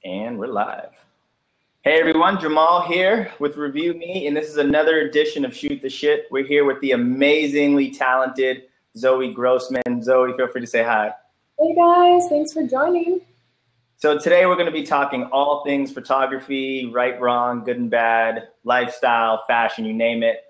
And we're live. Hey everyone, Jamal here with Review Me, and this is another edition of Shoot the Shit. We're here with the amazingly talented Zoey Grossman. Zoey, feel free to say hi. Hey guys, thanks for joining. So today we're going to be talking all things photography, right, wrong, good and bad, lifestyle, fashion, you name it.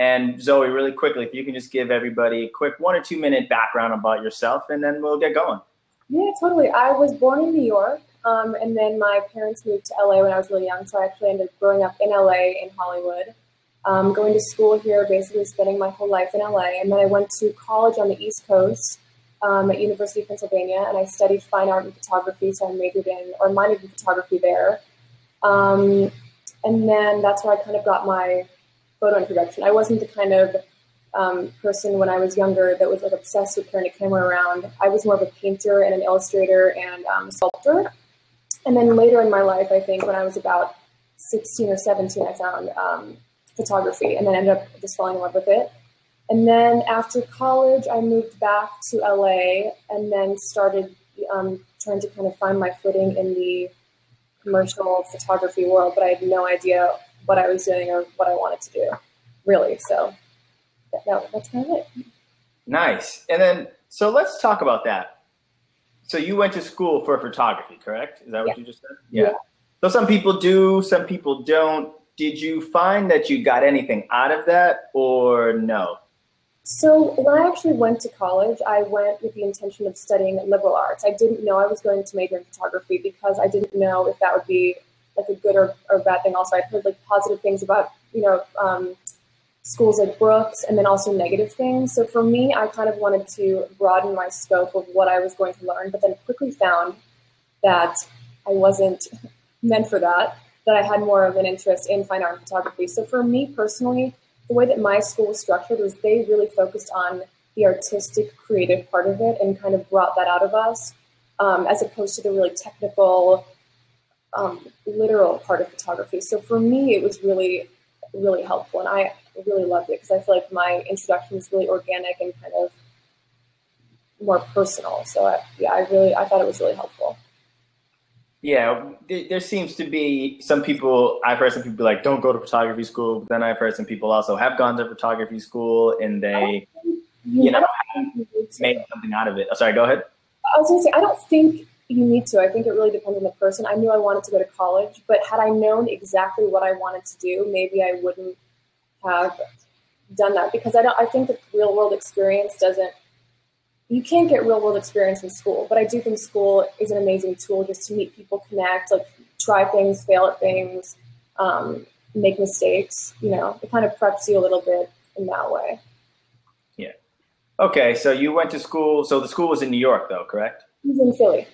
And Zoey, really quickly, if you can just give everybody a quick 1 or 2 minute background about yourself, and then we'll get going. Yeah, totally. I was born in New York, and then my parents moved to LA when I was really young, so I actually ended up growing up in LA, in Hollywood, going to school here, basically spending my whole life in LA. And then I went to college on the East Coast at University of Pennsylvania, and I studied fine art and photography, so I minored in photography there. And then that's where I kind of got my photo introduction. I wasn't the kind of person when I was younger that was like obsessed with carrying a camera around. I was more of a painter and an illustrator and sculptor. And then later in my life, I think when I was about 16 or 17, I found photography and then ended up just falling in love with it. And then after college, I moved back to LA and then started trying to kind of find my footing in the commercial photography world, but I had no idea what I was doing or what I wanted to do, really. So that's kind of it. Nice. And then, so let's talk about that. So you went to school for photography, correct? Is that what you just said? Yeah. So some people do, some people don't. Did you find that you got anything out of that or no? So when I actually went to college, I went with the intention of studying liberal arts. I didn't know I was going to major in photography because I didn't know if that would be like a good or bad thing. Also, I'd heard like positive things about, schools like Brooks and then also negative things. So for me, I kind of wanted to broaden my scope of what I was going to learn, but then quickly found that I wasn't meant for that I had more of an interest in fine art and photography. So for me personally, the way that my school was structured was they really focused on the artistic, creative part of it and kind of brought that out of us, as opposed to the really technical, literal part of photography. So for me, it was really, really helpful. And I really loved it because I feel like my introduction was really organic and kind of more personal. So I thought it was really helpful. Yeah, there seems to be some people, I've heard some people like, don't go to photography school. But then I've heard some people also have gone to photography school and they, made something out of it. Oh, sorry, go ahead. I was going to say, I don't think you need to. I think it really depends on the person. I knew I wanted to go to college, but had I known exactly what I wanted to do, maybe I wouldn't have done that because I think that real world experience you can't get real world experience in school, but I do think school is an amazing tool just to meet people, connect, like try things, fail at things, make mistakes, it kind of preps you a little bit in that way. Yeah. Okay. So you went to school. So the school was in New York though, correct? It was in Philly.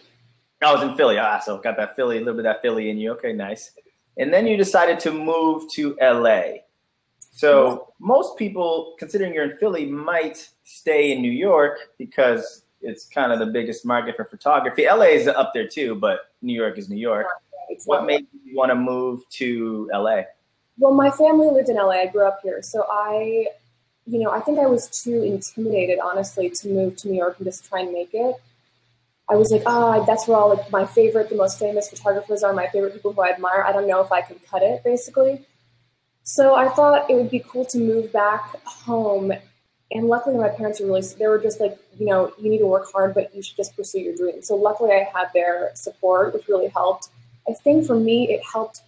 I was in Philly. So got that Philly, a little bit of that Philly in you. Okay, nice. And then you decided to move to LA. So most people, considering you're in Philly, might stay in New York because it's kind of the biggest market for photography. LA is up there too, but New York is New York. What made you want to move to LA? Well, my family lived in LA. I grew up here. So I think I was too intimidated, honestly, to move to New York and just try and make it. I was like, that's where all like my favorite, the most famous photographers are, my favorite people who I admire. I don't know if I could cut it, basically. So I thought it would be cool to move back home. And luckily my parents they were just like, you need to work hard, but you should just pursue your dream. So luckily I had their support, which really helped. I think for me, it helped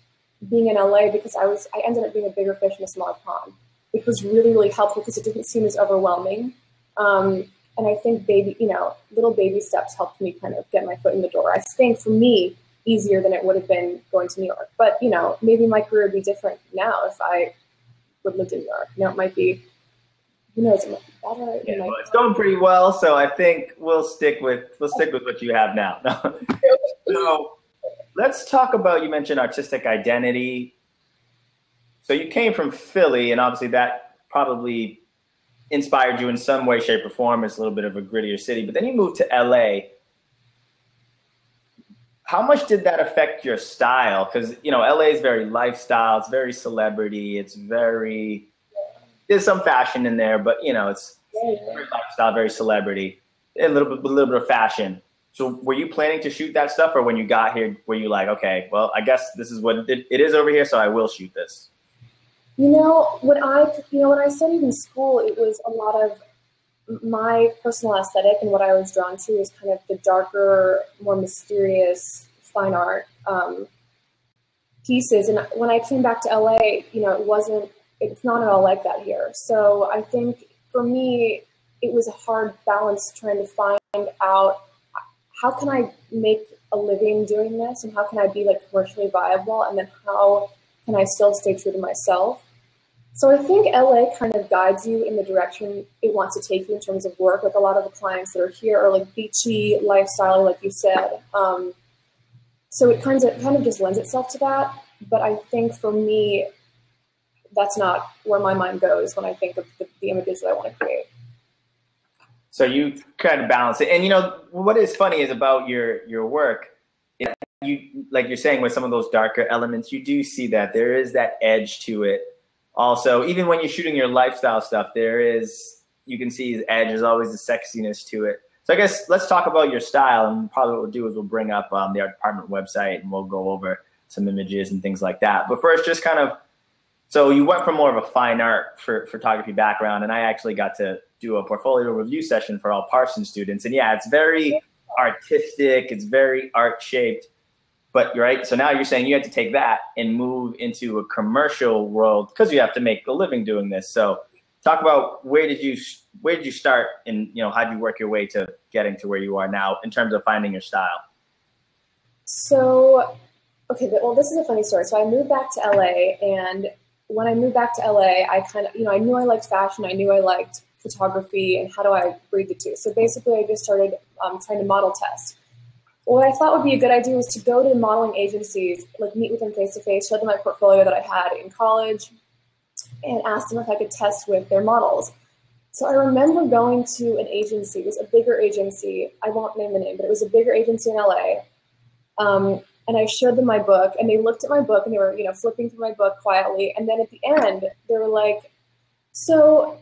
being in LA because I ended up being a bigger fish in a smaller pond, which was really, really helpful because it didn't seem as overwhelming. And I think little baby steps helped me kind of get my foot in the door. I think for me, easier than it would have been going to New York. But, maybe my career would be different now if I would have lived in New York. It might be, who knows, it might be better. Yeah, well, it's going pretty well, so I think we'll stick with what you have now. So let's talk about, you mentioned artistic identity. So you came from Philly, and obviously that probably inspired you in some way, shape, or form. It's a little bit of a grittier city. But then you moved to LA. How much did that affect your style? Because, LA is very lifestyle. It's very celebrity. There's some fashion in there, but, it's very lifestyle, very celebrity, a little bit of fashion. So were you planning to shoot that stuff, or when you got here, were you like, okay, well, I guess this is what it is over here, so I will shoot this? When I studied in school, it was a lot of my personal aesthetic, and what I was drawn to is kind of the darker, more mysterious fine art pieces. And when I came back to LA, it's not at all like that here. So I think for me, it was a hard balance trying to find out how can I make a living doing this, and how can I be like commercially viable, and then how can I still stay true to myself. So I think LA kind of guides you in the direction it wants to take you in terms of work. Like a lot of the clients that are here are like beachy lifestyle, like you said. So it kind of just lends itself to that. But I think for me, that's not where my mind goes when I think of the images that I want to create. So you kind of balance it. And what is funny is about your work, you, like you're saying, with some of those darker elements, you do see that there is that edge to it. Also, even when you're shooting your lifestyle stuff, you can see his edge. There's always the sexiness to it. So I guess let's talk about your style, and probably what we'll do is we'll bring up the art department website, and we'll go over some images and things like that. But first, just kind of, so you went from more of a fine art for photography background, and I actually got to do a portfolio review session for all Parsons students. And yeah, it's very artistic. It's very art shaped. But right, so now you're saying you had to take that and move into a commercial world because you have to make a living doing this. So talk about where did you start, and how did you work your way to getting to where you are now in terms of finding your style? So, okay, well, this is a funny story. So I moved back to LA, and when I moved back to LA, I kind of, I knew I liked fashion, I knew I liked photography, and how do I breed the two? So basically, I just started trying to model test. What I thought would be a good idea was to go to modeling agencies, like meet with them face to face, show them my portfolio that I had in college, and ask them if I could test with their models. So I remember going to an agency. It was a bigger agency. I won't name the name, but it was a bigger agency in LA. And I showed them my book, and they looked at my book, and they were, flipping through my book quietly. And then at the end, they were like, "So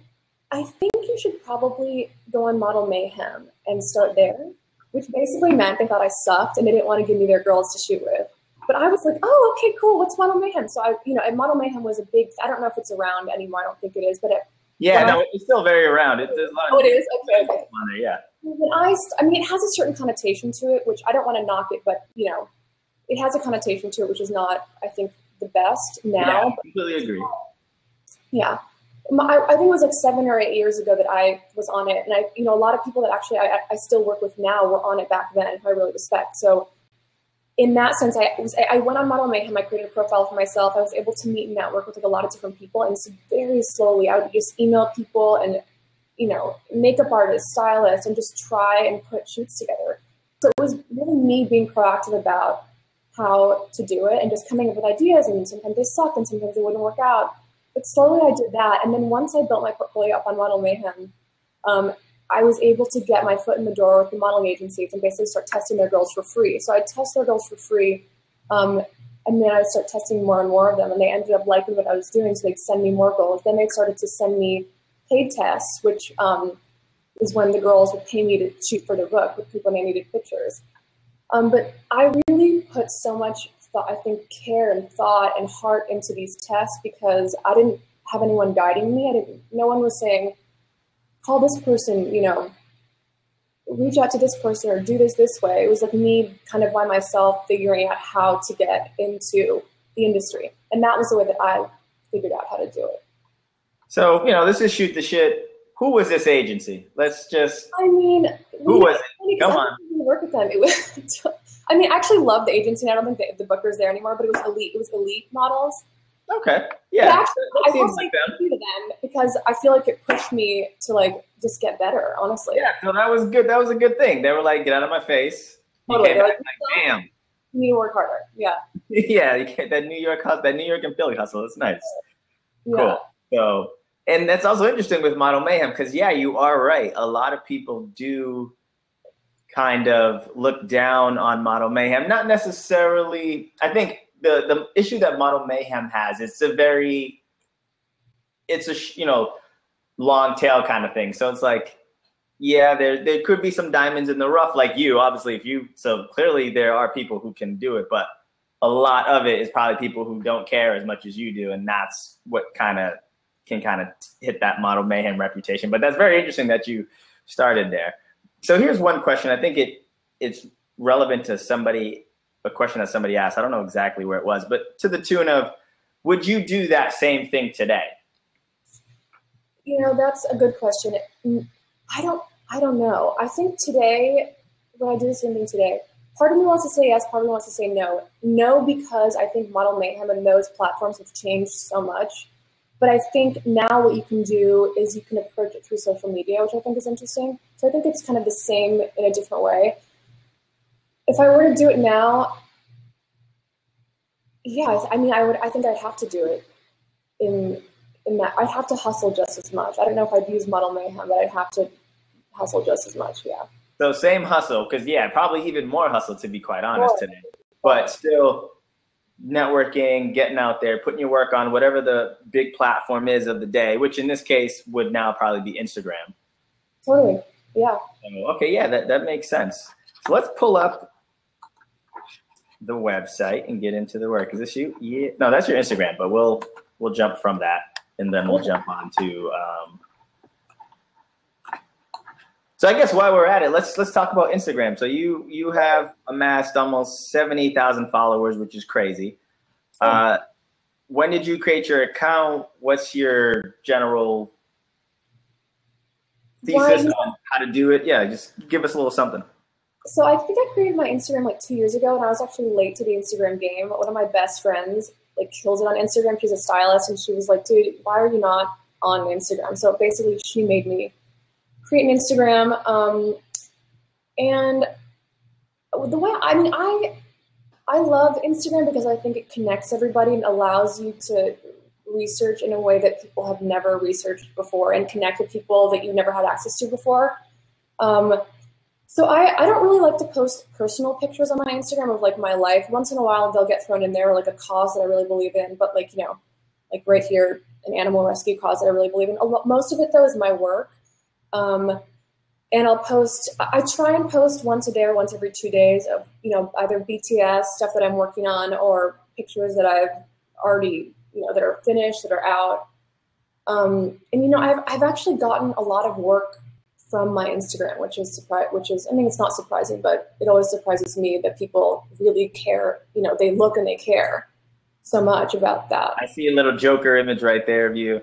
I think you should probably go on Model Mayhem and start there," which basically meant they thought I sucked and they didn't want to give me their girls to shoot with. But I was like, oh, okay, cool. What's Model Mayhem? So and Model Mayhem was a big, I don't know if it's around anymore. I don't think it is, but it's still very around. There's a lot it is? Okay. On there, yeah. It has a certain connotation to it, which I don't want to knock it, but it has a connotation to it, which is not, I think, the best now. Yeah, I completely agree. Yeah. I think it was like 7 or 8 years ago that I was on it. And a lot of people that actually I still work with now were on it back then, who I really respect. So in that sense, I went on Model Mayhem. I created a profile for myself. I was able to meet and network with like a lot of different people. And so very slowly, I would just email people and, makeup artists, stylists, and just try and put shoots together. So it was really me being proactive about how to do it and just coming up with ideas. And sometimes they sucked and sometimes they wouldn't work out. But slowly I did that. And then once I built my portfolio up on Model Mayhem, I was able to get my foot in the door with the modeling agencies and basically start testing their girls for free. So I'd test their girls for free. And then I'd start testing more and more of them. And they ended up liking what I was doing. So they'd send me more girls. Then they started to send me paid tests, which is when the girls would pay me to shoot for their book with people, and they needed pictures. But I really put so much care and thought and heart into these tests because I didn't have anyone guiding me. No one was saying, call this person, reach out to this person or do this way. It was like me kind of by myself figuring out how to get into the industry. And that was the way that I figured out how to do it. So, this is Shoot the Shit. Who was this agency? Who was it? Come on. I didn't work with them. It was, I actually love the agency, and I don't think the booker's there anymore, but it was Elite. It was Elite Models. Okay. Yeah. Actually, I will say thank you to them because I feel like it pushed me to just get better, honestly. Yeah, so that was good. That was a good thing. They were like, get out of my face. Totally. Damn. You need to work harder. Yeah. Yeah, you get that New York hustle, that New York and Philly hustle. It's nice. Yeah. Cool. So, and that's also interesting with Model Mayhem because, yeah, you are right. A lot of people do kind of look down on Model Mayhem. Not necessarily. I think the issue that Model Mayhem has, it's a long tail kind of thing. So it's like Yeah, there could be some diamonds in the rough, like you. Obviously, so clearly there are people who can do it, but a lot of it is probably people who don't care as much as you do, and that's what can hit that model mayhem reputation. But that's very interesting that you started there. So here's one question. I think it's relevant to a question that somebody asked. I don't know exactly where it was, but to the tune of, would you do that same thing today? You know, that's a good question. I don't know. I think today, when I do the same thing today, part of me wants to say yes, part of me wants to say no. No, because I think Model Mayhem and those platforms have changed so much. But I think now what you can do is you can approach it through social media, which I think is interesting. So I think it's kind of the same in a different way. If I were to do it now, yeah, I mean, I think I'd have to do it in that. I'd have to hustle just as much. I don't know if I'd use Model Mayhem, but I'd have to hustle just as much, yeah. So same hustle, because probably even more hustle, to be quite honest, today. But still networking, getting out there, putting your work on whatever the big platform is of the day, which in this case would now probably be Instagram. Totally, yeah. Okay, yeah, that makes sense. So let's pull up the website and get into the work. Is this you? Yeah. No, that's your Instagram, but we'll jump from that, and then we'll jump on to so I guess while we're at it, let's talk about Instagram. So you have amassed almost 70,000 followers, which is crazy. When did you create your account? What's your general thesis on how to do it? Yeah, just give us a little something. So I think I created my Instagram like 2 years ago, and I was actually late to the Instagram game. One of my best friends kills it on Instagram. She's a stylist, and she was like, dude, why are you not on Instagram? So basically she made me create an Instagram. And the way, I love Instagram because I think it connects everybody and allows you to research in a way that people have never researched before and connect with people that you never had access to before. So I don't really like to post personal pictures on my Instagram of my life. Once in a while they'll get thrown in there, like a cause that I really believe in, but right here, an animal rescue cause that I really believe in. Most of it though is my work. And I try and post once a day or once every 2 days of, either BTS stuff that I'm working on or pictures that I've already, that are finished, that are out. And I've actually gotten a lot of work from my Instagram, which is, I mean, it's not surprising, but it always surprises me that people really care. They look and they care so much about that. I see a little Joker image right there of you.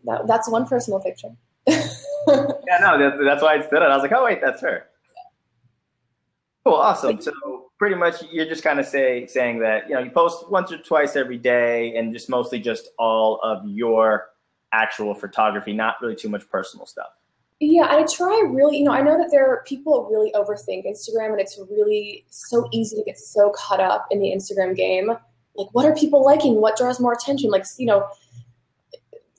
That's one personal picture. Yeah, no, that's why I stood out. I was like, oh wait, that's her. Cool, awesome. So pretty much you're just kind of saying that, you post once or twice every day and just mostly just all of your actual photography, not really too much personal stuff. Yeah, I try really, I know that there are people really overthink Instagram, and it's really so easy to get so caught up in the Instagram game. Like, what are people liking? What draws more attention?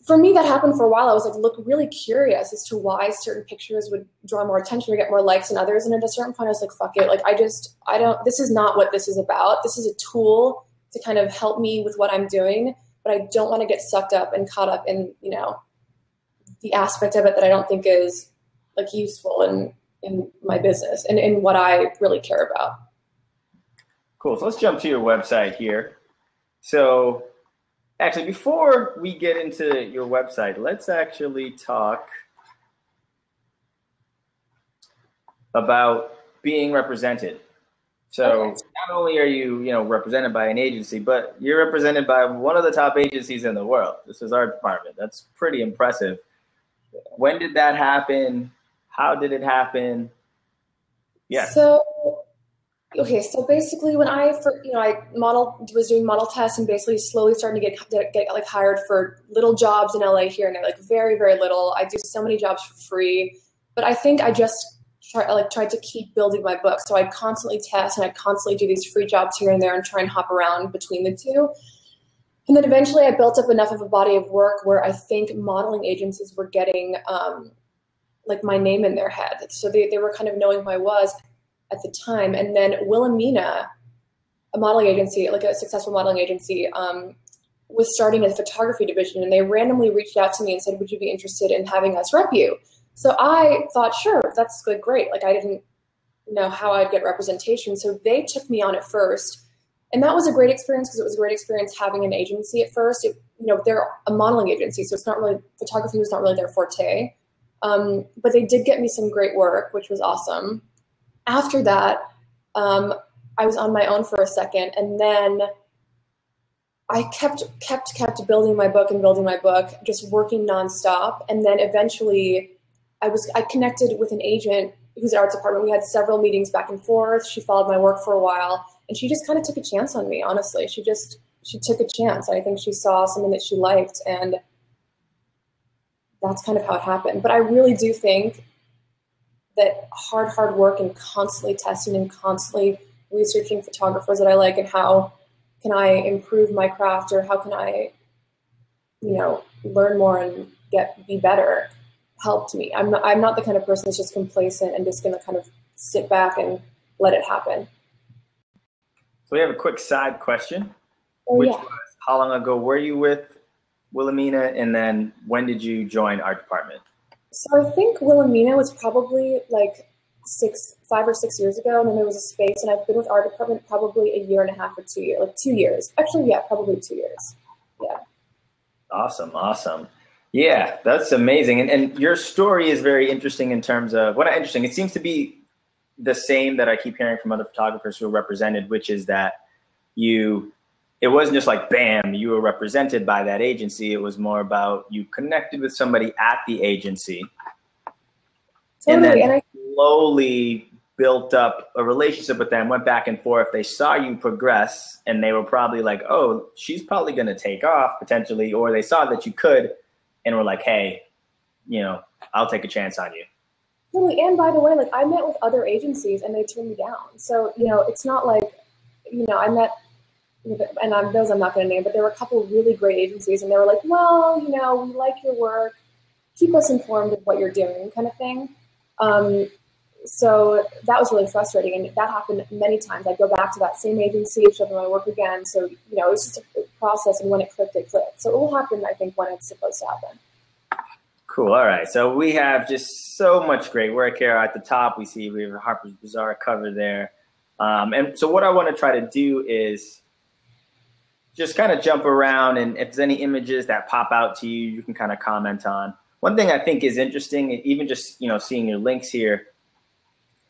For me, that happened for a while. I was really curious as to why certain pictures would draw more attention or get more likes than others. And at a certain point, I was like, fuck it. This is not what this is about. This is a tool to kind of help me with what I'm doing, but I don't want to get sucked up and caught up in, the aspect of it that I don't think is useful in my business and in what I really care about. Cool. So let's jump to your website here. So actually, before we get into your website, let's actually talk about being represented. So not only are you, represented by an agency, but you're represented by one of the top agencies in the world. This is our department. That's pretty impressive. When did that happen? How did it happen? Yeah. So basically when I was doing model tests and basically slowly starting to get hired for little jobs in LA here and there, very, very little. I do so many jobs for free, but I think I just tried to keep building my book. So I'd constantly test and I'd constantly do these free jobs here and there and try and hop around between the two. And then eventually I built up enough of a body of work where I think modeling agencies were getting my name in their head. So they were kind of knowing who I was at the time. And then Wilhelmina, a modeling agency, a successful modeling agency, was starting a photography division, and they randomly reached out to me and said, would you be interested in having us rep you? So I thought, sure, that's good, great. Like I didn't know how I'd get representation. So they took me on at first. And that was a great experience because it was a great experience having an agency at first. They're a modeling agency, so it's not really, photography was not really their forte. But they did get me some great work, which was awesome. After that, I was on my own for a second, and then I kept building my book, just working nonstop. And then eventually I connected with an agent who's an arts department. We had several meetings back and forth. She followed my work for a while, and she just kind of took a chance on me, honestly. She took a chance. I think she saw something that she liked, and that's kind of how it happened. But I really do think that hard work and constantly testing and constantly researching photographers that I like and how can I improve my craft, or how can I, learn more and be better, helped me. I'm not the kind of person that's just complacent and just going to kind of sit back and let it happen. So we have a quick side question, was how long ago were you with Wilhelmina, and then when did you join art department? So I think Wilhelmina was probably like 5 or 6 years ago, and then there was a space, and I've been with art department probably a year and a half or 2 years, like 2 years. Actually, yeah, probably 2 years. Yeah. Awesome. Yeah, that's amazing. And your story is very interesting in terms of, well, not interesting, it seems to be the same that I keep hearing from other photographers who are represented, which is that it wasn't just like, bam, you were represented by that agency. It was more about you connected with somebody at the agency. Totally. And then slowly built up a relationship with them, went back and forth. They saw you progress, and they were probably like, oh, she's probably going to take off potentially, or they saw that you could and were like, hey, I'll take a chance on you. Totally. And by the way, like I met with other agencies and they turned me down. So, it's not like, I met, and those I'm not going to name, but there were a couple of really great agencies, and they were like, well, we like your work, keep us informed of what you're doing, kind of thing. So that was really frustrating, and that happened many times. I'd go back to that same agency, show them my work again. So, it was just a process, and when it clicked, it clicked. So it will happen, I think, when it's supposed to happen. Cool. All right. So we have just so much great work here. At the top, we have a Harper's Bazaar cover there. And so what I want to try to do is just kind of jump around, and if there's any images that pop out to you, you can kind of comment on. One thing I think is interesting, even just, seeing your links here,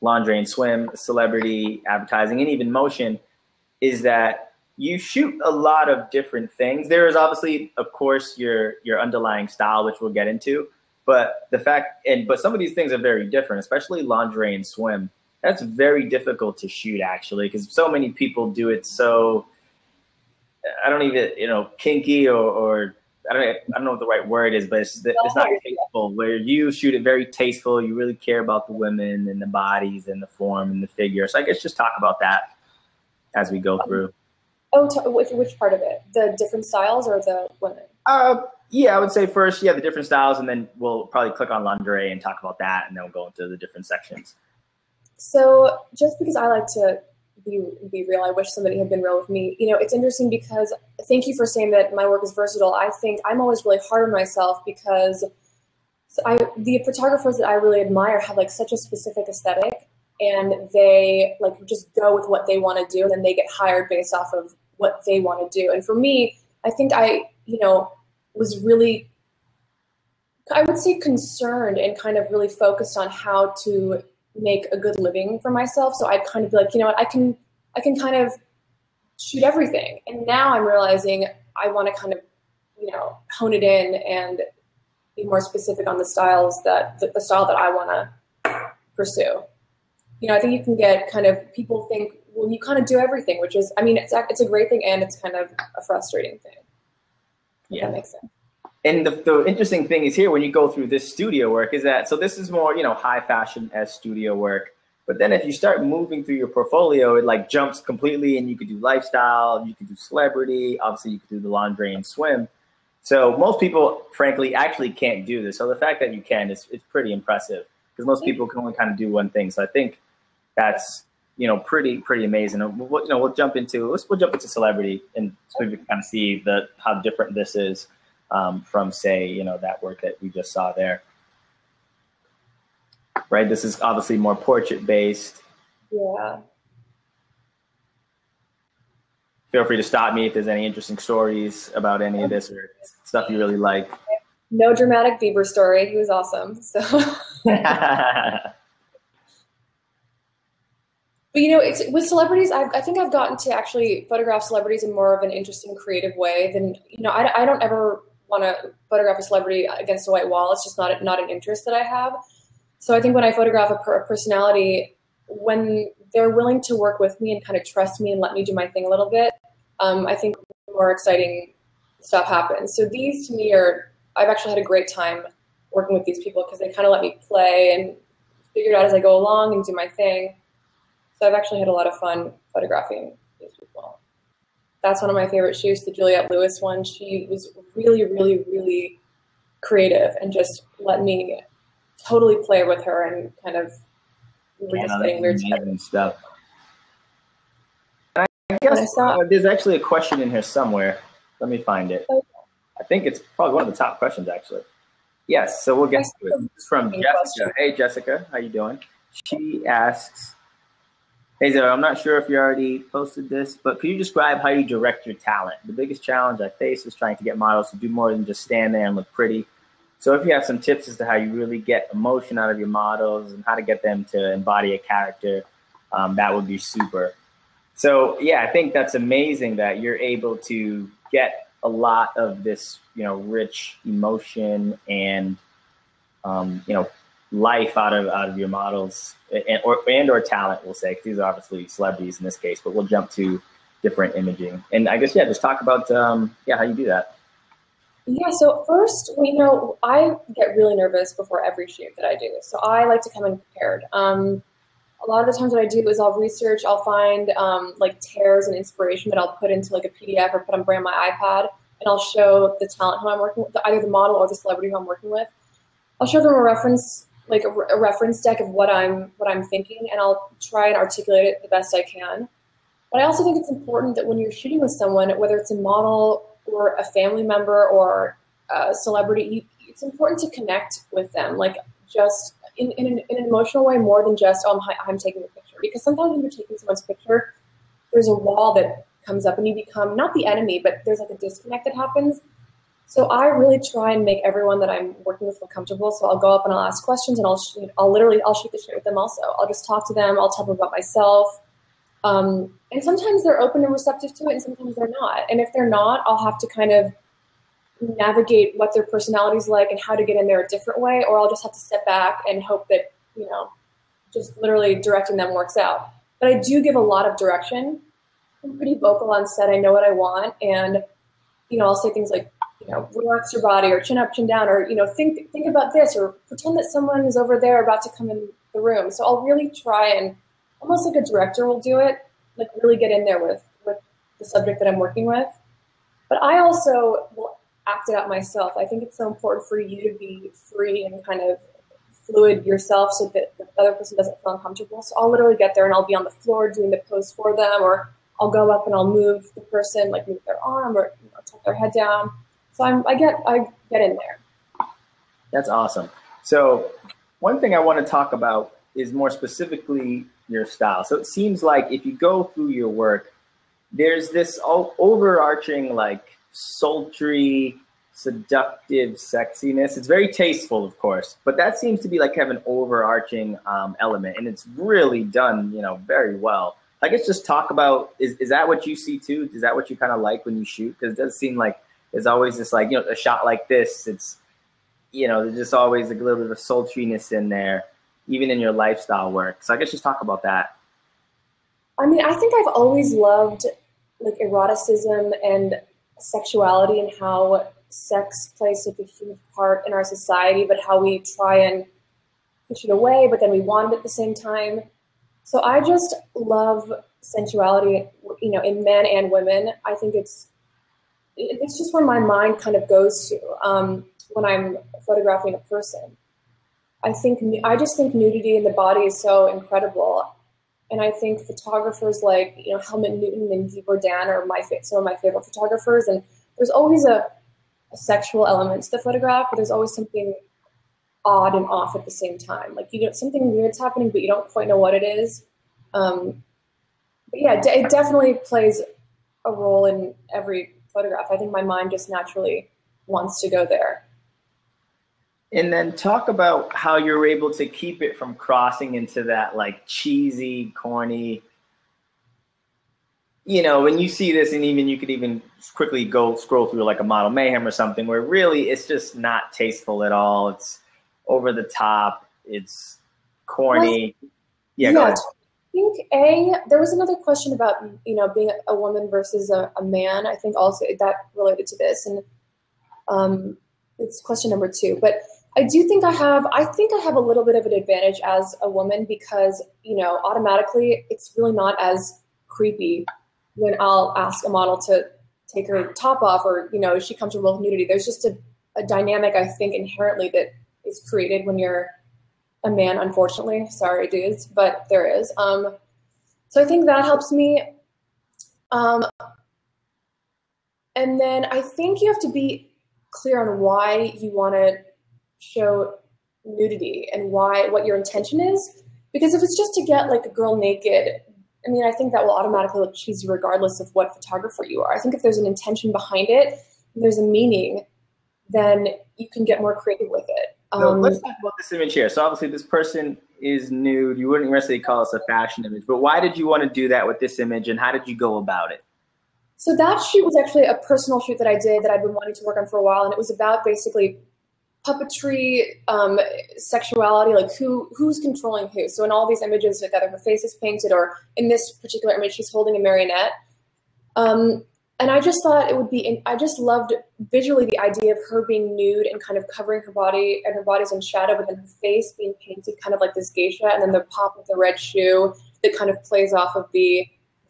lingerie and swim, celebrity, advertising, and even motion, is that you shoot a lot of different things. There is obviously, of course, your underlying style, which we'll get into, but but some of these things are very different, especially lingerie and swim. That's very difficult to shoot, actually, because so many people do it so, I don't even, kinky or I don't know what the right word is, but it's not tasteful, where you shoot it very tasteful. You really care about the women and the bodies and the form and the figure. So I guess just talk about that as we go through. Which part of it? The different styles or the women? Yeah, I would say first, the different styles, and then we'll probably click on lingerie and talk about that, and then we'll go into the different sections. So just because I like to be real, I wish somebody had been real with me. It's interesting because, thank you for saying that my work is versatile. I think I'm always really hard on myself because the photographers that I really admire have like such a specific aesthetic, and they like just go with what they want to do, and then they get hired based off of what they want to do. And for me, I think I was really, I would say, concerned and kind of really focused on how to make a good living for myself. So I'd kind of be like, I can kind of shoot everything. And now I'm realizing I want to kind of, hone it in and be more specific on the styles the style that I want to pursue. I think you can get kind of, people think, well, you kind of do everything, which is, it's a great thing, and it's kind of a frustrating thing. Yeah. That makes sense. And the interesting thing is here, when you go through this studio work, is that, so this is more, high fashion as studio work. But then if you start moving through your portfolio, it like jumps completely, and you could do lifestyle, you could do celebrity, obviously you could do the lingerie and swim. So most people, frankly, actually can't do this. So the fact that you can, it's pretty impressive, because most people can only kind of do one thing. So I think that's, pretty amazing. We'll jump into celebrity, and so we can kind of see how different this is from, say, that work that we just saw there. right? This is obviously more portrait based. Yeah. Feel free to stop me if there's any interesting stories about any of this or stuff you really like. No dramatic Bieber story. He was awesome. So. But it's with celebrities. I think I've gotten to actually photograph celebrities in more of an interesting, creative way than I don't ever want to photograph a celebrity against a white wall. It's just not an interest that I have. So I think when I photograph a personality, when they're willing to work with me and kind of trust me and let me do my thing a little bit, I think more exciting stuff happens. So these to me I've actually had a great time working with these people because they kind of let me play and figure it out as I go along and do my thing. So I've actually had a lot of fun photographing these people. That's one of my favorite shoots, the Juliette Lewis one. She was really, really, really creative and just let me totally play with her and kind of just getting weird stuff. I guess there's actually a question in here somewhere. Let me find it. Okay. I think it's probably one of the top questions, actually. Yes, so we'll get to it. It's from Jessica. Hey, Jessica, how you doing? She asks, hey, Zoe, I'm not sure if you already posted this, but could you describe how you direct your talent? The biggest challenge I face is trying to get models to do more than just stand there and look pretty. So if you have some tips as to how you really get emotion out of your models and how to get them to embody a character, that would be super. So, yeah, I think that's amazing that you're able to get a lot of this, rich emotion and, life out of your models and or talent, we'll say, because these are obviously celebrities in this case, but we'll jump to different imaging. And I guess, just talk about, how you do that. Yeah, so first, I get really nervous before every shoot that I do. So I like to come in prepared. A lot of the times what I do is I'll research, I'll find tears and inspiration that I'll put into like a PDF or put on my iPad, and I'll show the talent who I'm working with, either the model or the celebrity who I'm working with. I'll show them a reference, like a reference deck of what I'm thinking, and I'll try and articulate it the best I can. But I also think it's important that when you're shooting with someone, whether it's a model or a family member or a celebrity, it's important to connect with them, like just in an emotional way, more than just, I'm taking a picture. Because sometimes when you're taking someone's picture, there's a wall that comes up and you become not the enemy, but there's like a disconnect that happens. So I really try and make everyone that I'm working with feel comfortable. So I'll go up and I'll ask questions, and I'll shoot the shit with them also. I'll just talk to them. I'll tell them about myself. And sometimes they're open and receptive to it, and sometimes they're not. And if they're not, I'll have to kind of navigate what their personality's like and how to get in there a different way, or I'll just have to step back and hope that, just literally directing them works out. But I do give a lot of direction. I'm pretty vocal on set. I know what I want. And, I'll say things like, relax your body, or chin up, chin down, or, think about this, or pretend that someone is over there about to come in the room. So I'll really try and, almost like a director will do it, like really get in there with the subject that I'm working with. But I also will act it out myself. I think it's so important for you to be free and kind of fluid yourself so that the other person doesn't feel uncomfortable. So I'll literally get there and I'll be on the floor doing the pose for them, or I'll go up and I'll move the person, like move their arm or tuck their head down. So I get in there. That's awesome. So one thing I want to talk about is more specifically your style. So it seems like if you go through your work, there's this overarching, like, sultry, seductive sexiness. It's very tasteful, of course, but that seems to be like kind of an overarching element, and it's really done, very well. I guess just talk about, is that what you see too? Is that what you kind of like when you shoot? Because it does seem like there's always this, like, a shot like this, it's, there's just always a little bit of sultriness in there, even in your lifestyle work. So I guess just talk about that. I mean, I think I've always loved like eroticism and sexuality and how sex plays such a huge part in our society, but how we try and push it away, but then we want it at the same time. So I just love sensuality, in men and women. I think it's just where my mind kind of goes to when I'm photographing a person. I just think nudity in the body is so incredible. And I think photographers like, Helmut Newton and Guy Bourdin are some of my favorite photographers. And there's always a sexual element to the photograph, but there's always something odd and off at the same time. Like, something weird's happening, but you don't quite know what it is. But yeah, it definitely plays a role in every photograph. I think my mind just naturally wants to go there. And then talk about how you're able to keep it from crossing into that like cheesy, corny, you know, when you see this, and even you could even quickly go scroll through like a Model Mayhem or something, where really it's just not tasteful at all. It's over the top. It's corny. Yeah, go ahead. I think there was another question about, you know, being a woman versus a man. I think also that related to this, and it's question number 2. But I do think I have a little bit of an advantage as a woman because, you know, automatically it's really not as creepy when I'll ask a model to take her top off, or, you know, she comes to with nudity. There's just a dynamic, I think, inherently that is created when you're a man, unfortunately. Sorry, dudes, but there is. So I think that helps me. And then I think you have to be clear on why you want to show nudity and what your intention is. Because if it's just to get like a girl naked, I mean, I think that will automatically look cheesy regardless of what photographer you are. I think if there's an intention behind it, there's a meaning, then you can get more creative with it. So let's talk about this image here. So obviously this person is nude. You wouldn't necessarily call this a fashion image, but why did you want to do that with this image, and how did you go about it? So that shoot was actually a personal shoot that I did that I'd been wanting to work on for a while, and it was about basically puppetry, sexuality, like who's controlling who. So in all these images, like either her face is painted, or in this particular image, she's holding a marionette. And I just thought it would be, I just loved visually the idea of her being nude and kind of covering her body, and her body's in shadow, but then her face being painted kind of like this geisha, and then the pop of the red shoe that kind of plays off of the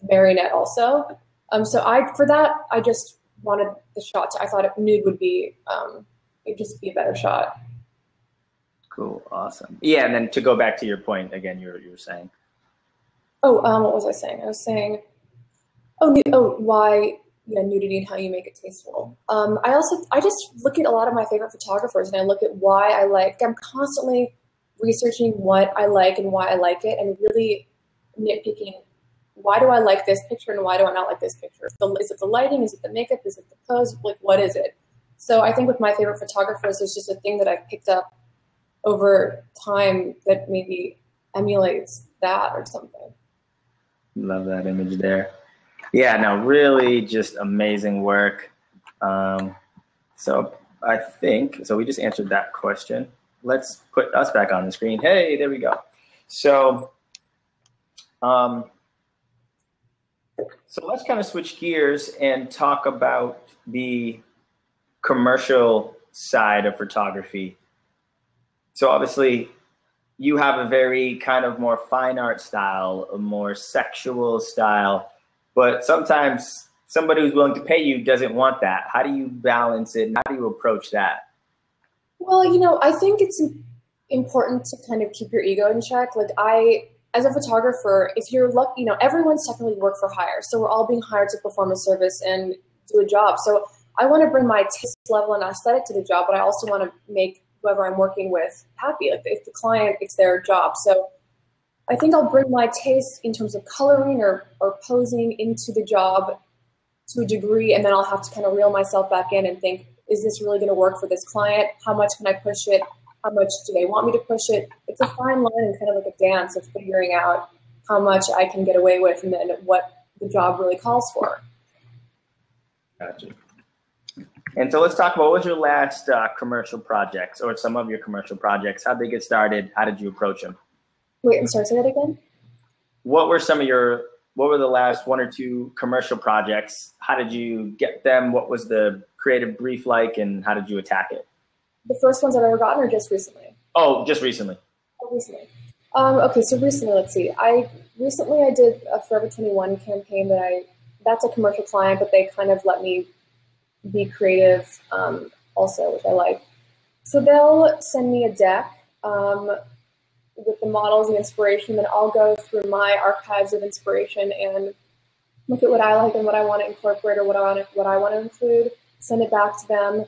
marionette also. So for that, I just wanted the shot I thought nude would be, it'd just be a better shot. Cool, awesome. Yeah, and then to go back to your point again, you were saying. Oh, what was I saying? I was saying, why, nudity and how you make it tasteful. I just look at a lot of my favorite photographers, and I look at why I like. I'm constantly researching what I like and why I like it, and really nitpicking. Why do I like this picture and why do I not like this picture? Is it the lighting? Is it the makeup? Is it the pose? Like, what is it? So I think with my favorite photographers, there's just a thing that I've picked up over time that maybe emulates that or something. Love that image there. Yeah, no, really just amazing work. So I think, so we just answered that question. Let's put us back on the screen. Hey, there we go. So let's kind of switch gears and talk about the commercial side of photography. So obviously you have a very kind of more fine art style, a more sexual style, but sometimes somebody who's willing to pay you doesn't want that. How do you balance it, and how do you approach that? Well, I think it's important to kind of keep your ego in check. Like as a photographer, if you're lucky, everyone's technically work for hire. So we're all being hired to perform a service and do a job. So I want to bring my taste level and aesthetic to the job, but I also want to make whoever I'm working with happy. Like if the client, it's their job. So I think I'll bring my taste in terms of coloring or posing into the job to a degree, and then I'll have to kind of reel myself back in and think, is this really going to work for this client? How much can I push it? How much do they want me to push it? It's a fine line and kind of like a dance of figuring out how much I can get away with and then what the job really calls for. Gotcha. And so let's talk about, what was your last commercial projects, or some of your commercial projects? How did they get started? How did you approach them? Wait, I'm sorry, say that again? What were the last 1 or 2 commercial projects? How did you get them? What was the creative brief like, and how did you attack it? The first ones I've ever gotten, or just recently? Oh, just recently. Oh, recently. Okay, so recently, let's see. I did a Forever 21 campaign that's a commercial client, but they kind of let me be creative also, which I like. So they'll send me a deck with the models and inspiration, then I'll go through my archives of inspiration and look at what I like and what I want to incorporate or what I want to include, send it back to them.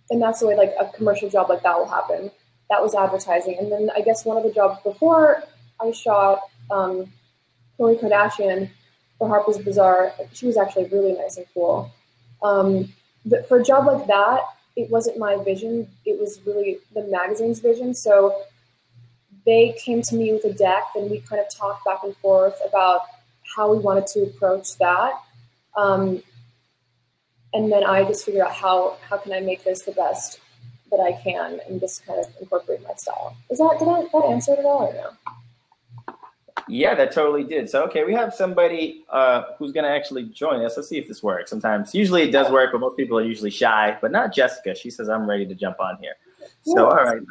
and that's the way like a commercial job like that will happen. That was advertising. And then I guess one of the jobs before I shot Khloe Kardashian for Harper's Bazaar, she was actually really nice and cool. But for a job like that, it wasn't my vision. It was really the magazine's vision. So they came to me with a deck, and we kind of talked back and forth about how we wanted to approach that. And then I just figured out how can I make this the best that I can and just kind of incorporate my style. Did that answer it at all or no? Yeah, that totally did. So, okay, we have somebody who's going to actually join us. Let's see if this works. Usually it does work, but most people are usually shy, but not Jessica. She says, I'm ready to jump on here. So, all right,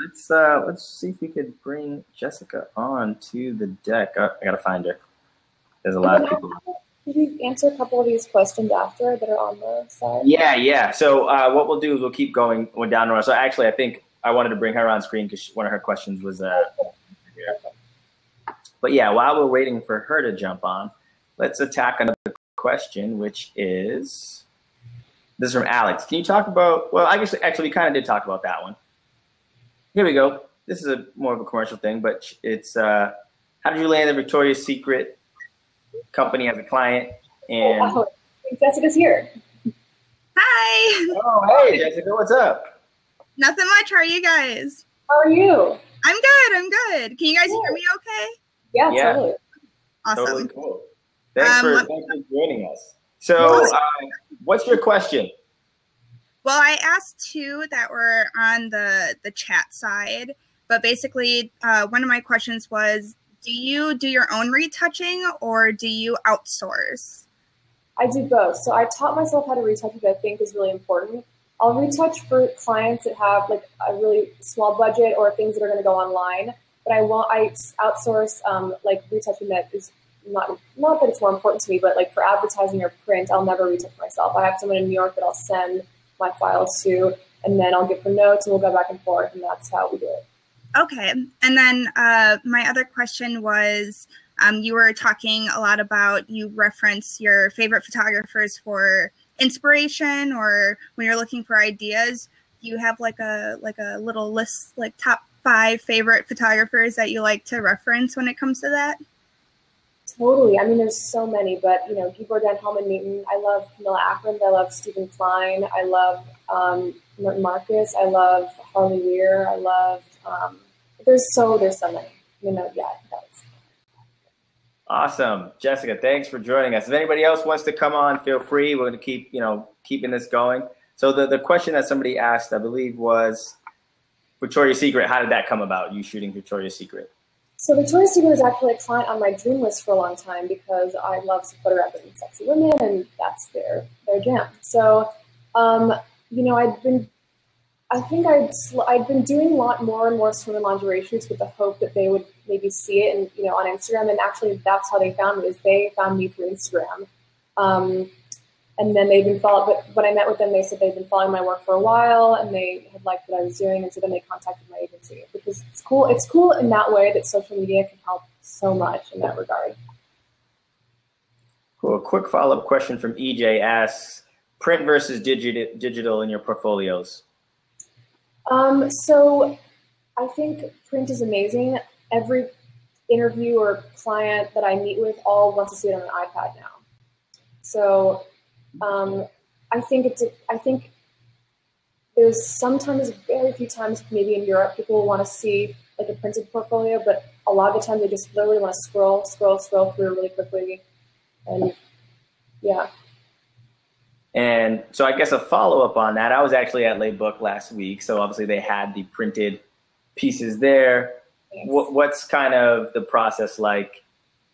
let's see if we could bring Jessica on to the deck. I got to find her. There's a lot of people. Did you answer a couple of these questions after that are on the side? Yeah. So what we'll do is we'll keep going down the road. So actually, I think I wanted to bring her on screen because one of her questions was here. But yeah, while we're waiting for her to jump on, let's attack another question, which is, this is from Alex. Can you talk about, well, I guess actually we kind of did talk about that one. Here we go. This is more of a commercial thing, but it's, how did you land the Victoria's Secret company as a client? And Jessica's here. Hi. Oh, hey, Jessica, what's up? Nothing much. How are you guys? How are you? I'm good. Can you guys hear me okay? Yeah, totally. Awesome. Totally cool. Thanks for joining us. So what's your question? Well, I asked two that were on the chat side, but basically one of my questions was, do you do your own retouching or do you outsource? I do both. So I taught myself how to retouch, which I think is really important. I'll retouch for clients that have like a really small budget or things that are going to go online. But I outsource like retouching that is not that it's more important to me, but like for advertising or print, I'll never retouch myself. I have someone in New York that I'll send my files to, and then I'll give her notes and we'll go back and forth, and that's how we do it. Okay. And then my other question was, you were talking a lot about, you reference your favorite photographers for inspiration or when you're looking for ideas. Do you have like a little list, like top 5 favorite photographers that you like to reference when it comes to that? Totally. I mean, there's so many, but Guy Bourdin, Helmut Newton. I love Camilla Akron. I love Stephen Klein. I love Martin Marcus. I love Harley Weir. I love. There's so many. That's Awesome, Jessica. Thanks for joining us. If anybody else wants to come on, feel free. We're going to keep keeping this going. So the question that somebody asked, I believe, was Victoria's Secret. How did that come about? You shooting Victoria's Secret? So Victoria's Secret was actually a client on my dream list for a long time because I love photographing sexy women, and that's their jam. So, I'd been doing a lot more and more swim and lingerie shoots with the hope that they would maybe see it and on Instagram. And actually, that's how they found me. Is they found me through Instagram. And then they've been following, but when I met with them, they said they've been following my work for a while and they had liked what I was doing. And so then they contacted my agency, which was cool. It's cool in that way that social media can help so much in that regard. Cool. A quick follow-up question from EJ asks, print versus digital in your portfolios? So I think print is amazing. Every interview or client that I meet with all wants to see it on an iPad now. So I think there's sometimes, very few times, maybe in Europe, people will want to see like a printed portfolio, but a lot of the time they just literally want to scroll through really quickly. And yeah. And so I guess a follow-up on that, I was actually at Lay Book last week. So obviously they had the printed pieces there. What's kind of the process like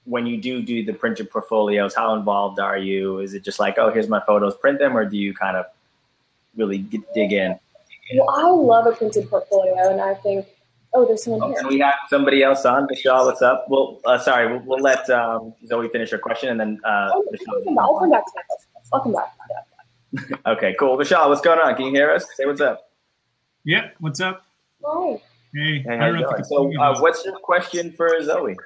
when you do the printed portfolios? How involved are you? Is it just like, oh, here's my photos, print them, or do you kind of really dig in? Well, I love a printed portfolio, and I think, there's someone here. So we have somebody else on. Vishal, what's up? Well, sorry, we'll let Zoe finish her question, and then I'll come back to my question. I'll come back. Okay, cool. Vishal, what's going on? Can you hear us? Say what's up. Yeah, what's up? Hi. Hey, how you doing? So what's your question for Zoe?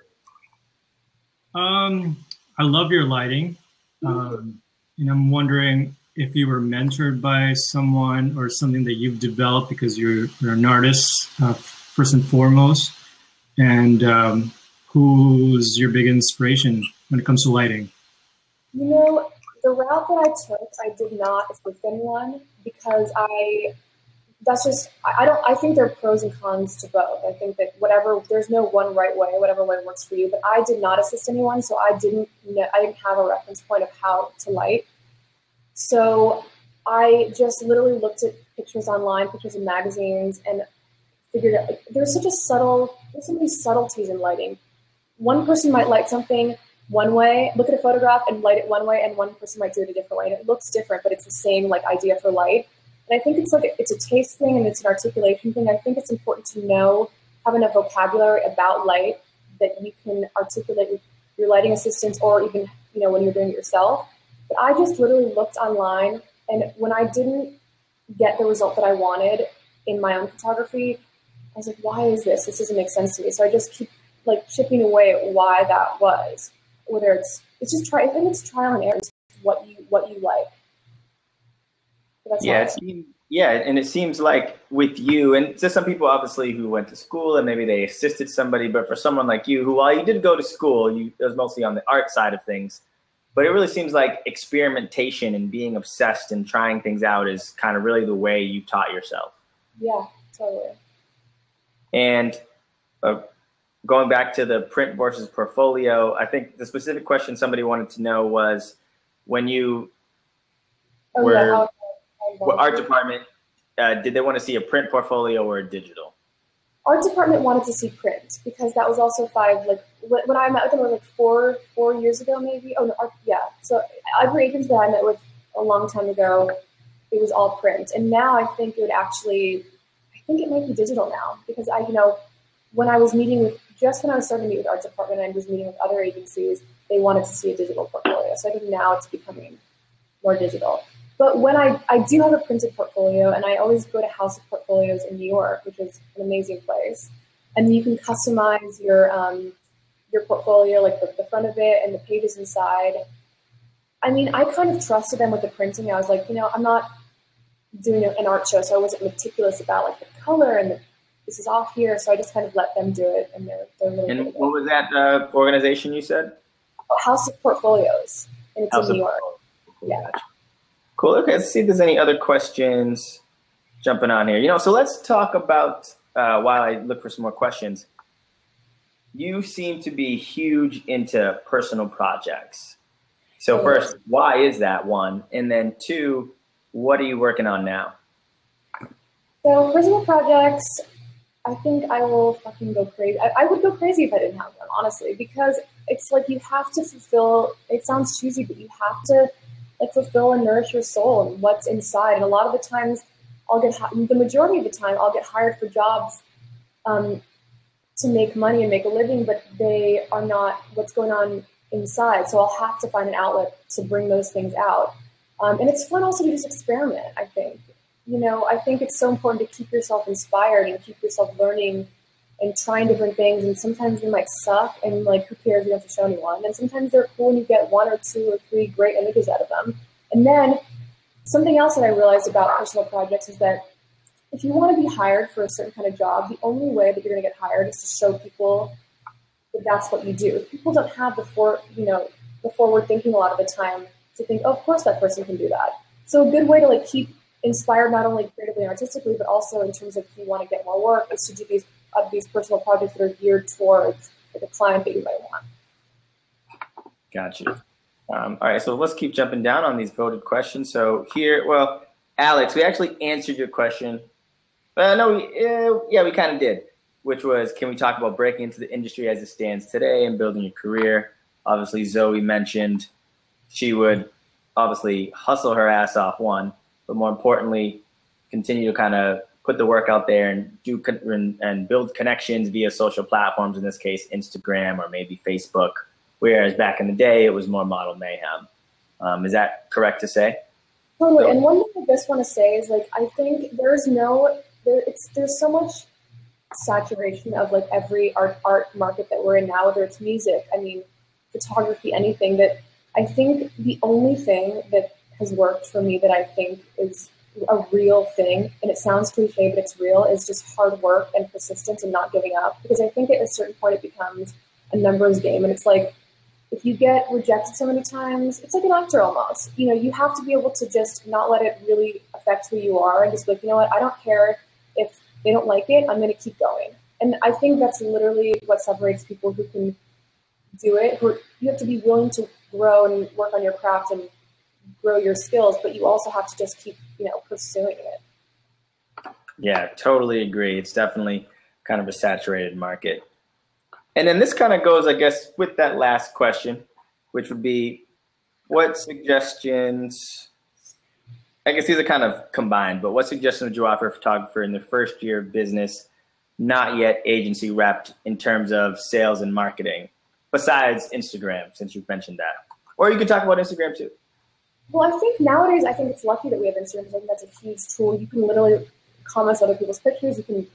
I love your lighting. And I'm wondering, if you were mentored by someone or something that you've developed because you're an artist, first and foremost, and who's your big inspiration when it comes to lighting? You know, the route that I took, I did not assist anyone because I think there are pros and cons to both. I think that there's no one right way, whatever way works for you, but I did not assist anyone, so I didn't have a reference point of how to light. So I just literally looked at pictures online, pictures in magazines, and figured out there's so many subtleties in lighting. One person might light something one way, look at a photograph and light it one way, and one person might do it a different way. And it looks different, but it's the same idea for light. And I think it's a taste thing and it's an articulation thing. I think it's important to have enough vocabulary about light that you can articulate with your lighting assistants or even, when you're doing it yourself. But I just literally looked online, and when I didn't get the result that I wanted in my own photography, I was like, why is this? This doesn't make sense to me. So I just keep chipping away at why that was. Whether it's just try. I think it's trial and error. What you like. So that's and it seems like with you, and to some people obviously who went to school and maybe they assisted somebody, but for someone like you, who while you did go to school, it was mostly on the art side of things. But it really seems like experimentation and being obsessed and trying things out is kind of really the way you taught yourself. Yeah, totally. And going back to the print versus portfolio, I think the specific question somebody wanted to know was when you were art department, did they want to see a print portfolio or a digital? Art department wanted to see print because that was also when I met with them, it was 4 years ago, maybe. Oh, no, So every agency that I met with a long time ago, it was all print. And now I think it might be digital now because when I was starting to meet with art department and I was meeting with other agencies, they wanted to see a digital portfolio. So I think now it's becoming more digital. But when I do have a printed portfolio, and I always go to House of Portfolios in New York, which is an amazing place, and you can customize your portfolio, the front of it and the pages inside. I mean, I kind of trusted them with the printing. I was like, I'm not doing an art show, so I wasn't meticulous about the color and this is off here. So I just kind of let them do it, and they're really. And what was that organization you said? House of Portfolios, and it's in New York. Yeah. Cool. Okay, let's see if there's any other questions jumping on here. So let's talk about, while I look for some more questions, you seem to be huge into personal projects. So first, why is that, one? And then two, what are you working on now? So personal projects, I think I will fucking go crazy. I would go crazy if I didn't have them, honestly, because it's you have to fulfill, it sounds cheesy, but you have to fulfill and nourish your soul and what's inside. And a lot of the times the majority of the time I'll get hired for jobs to make money and make a living, but they are not what's going on inside. So I'll have to find an outlet to bring those things out. And it's fun also to just experiment, I think. I think it's so important to keep yourself inspired and keep yourself learning and trying different things. And sometimes they might suck and who cares, you don't have to show anyone. And sometimes they're cool and you get 1 or 2 or 3 great images out of them. And then something else that I realized about personal projects is that if you want to be hired for a certain kind of job, the only way that you're going to get hired is to show people that that's what you do. People don't have the forward thinking a lot of the time to think, oh, of course that person can do that. So a good way to keep inspired not only creatively and artistically, but also in terms of if you want to get more work, is to do these personal projects that are geared towards the client that you might want. Gotcha. All right, so let's keep jumping down on these voted questions. So here, Alex, we actually answered your question. We kind of did, which was, can we talk about breaking into the industry as it stands today and building your career? Obviously, Zoe mentioned she would obviously hustle her ass off, one, but more importantly, continue to kind of put the work out there and build connections via social platforms, in this case, Instagram or maybe Facebook, whereas back in the day, it was more model mayhem. Is that correct to say? Totally. And one thing I just want to say is, I think there's so much saturation of every art market that we're in now, whether it's music, photography, anything, that I think the only thing that has worked for me that I think is a real thing, and it sounds cliche, but it's real, is just hard work and persistence and not giving up. Because I think at a certain point it becomes a numbers game, and it's like, if you get rejected so many times, it's like an actor almost. You know, you have to be able to just not let it really affect who you are and just be like, you know what, I don't care if they don't like it, I'm going to keep going. And I think that's literally what separates people who can do it. You have to be willing to grow and work on your craft and grow your skills, but you also have to just keep, pursuing it. Yeah, totally agree. It's definitely kind of a saturated market. And then this kind of goes, I guess, with that last question, which would be, what suggestions, I guess these are kind of combined, but what suggestions would you offer a photographer in their first year of business, not yet agency repped, in terms of sales and marketing, besides Instagram, since you've mentioned that? Or you can talk about Instagram too. Well, I think nowadays, it's lucky that we have Instagram, because I think that's a huge tool. You can literally comment on other people's pictures. You can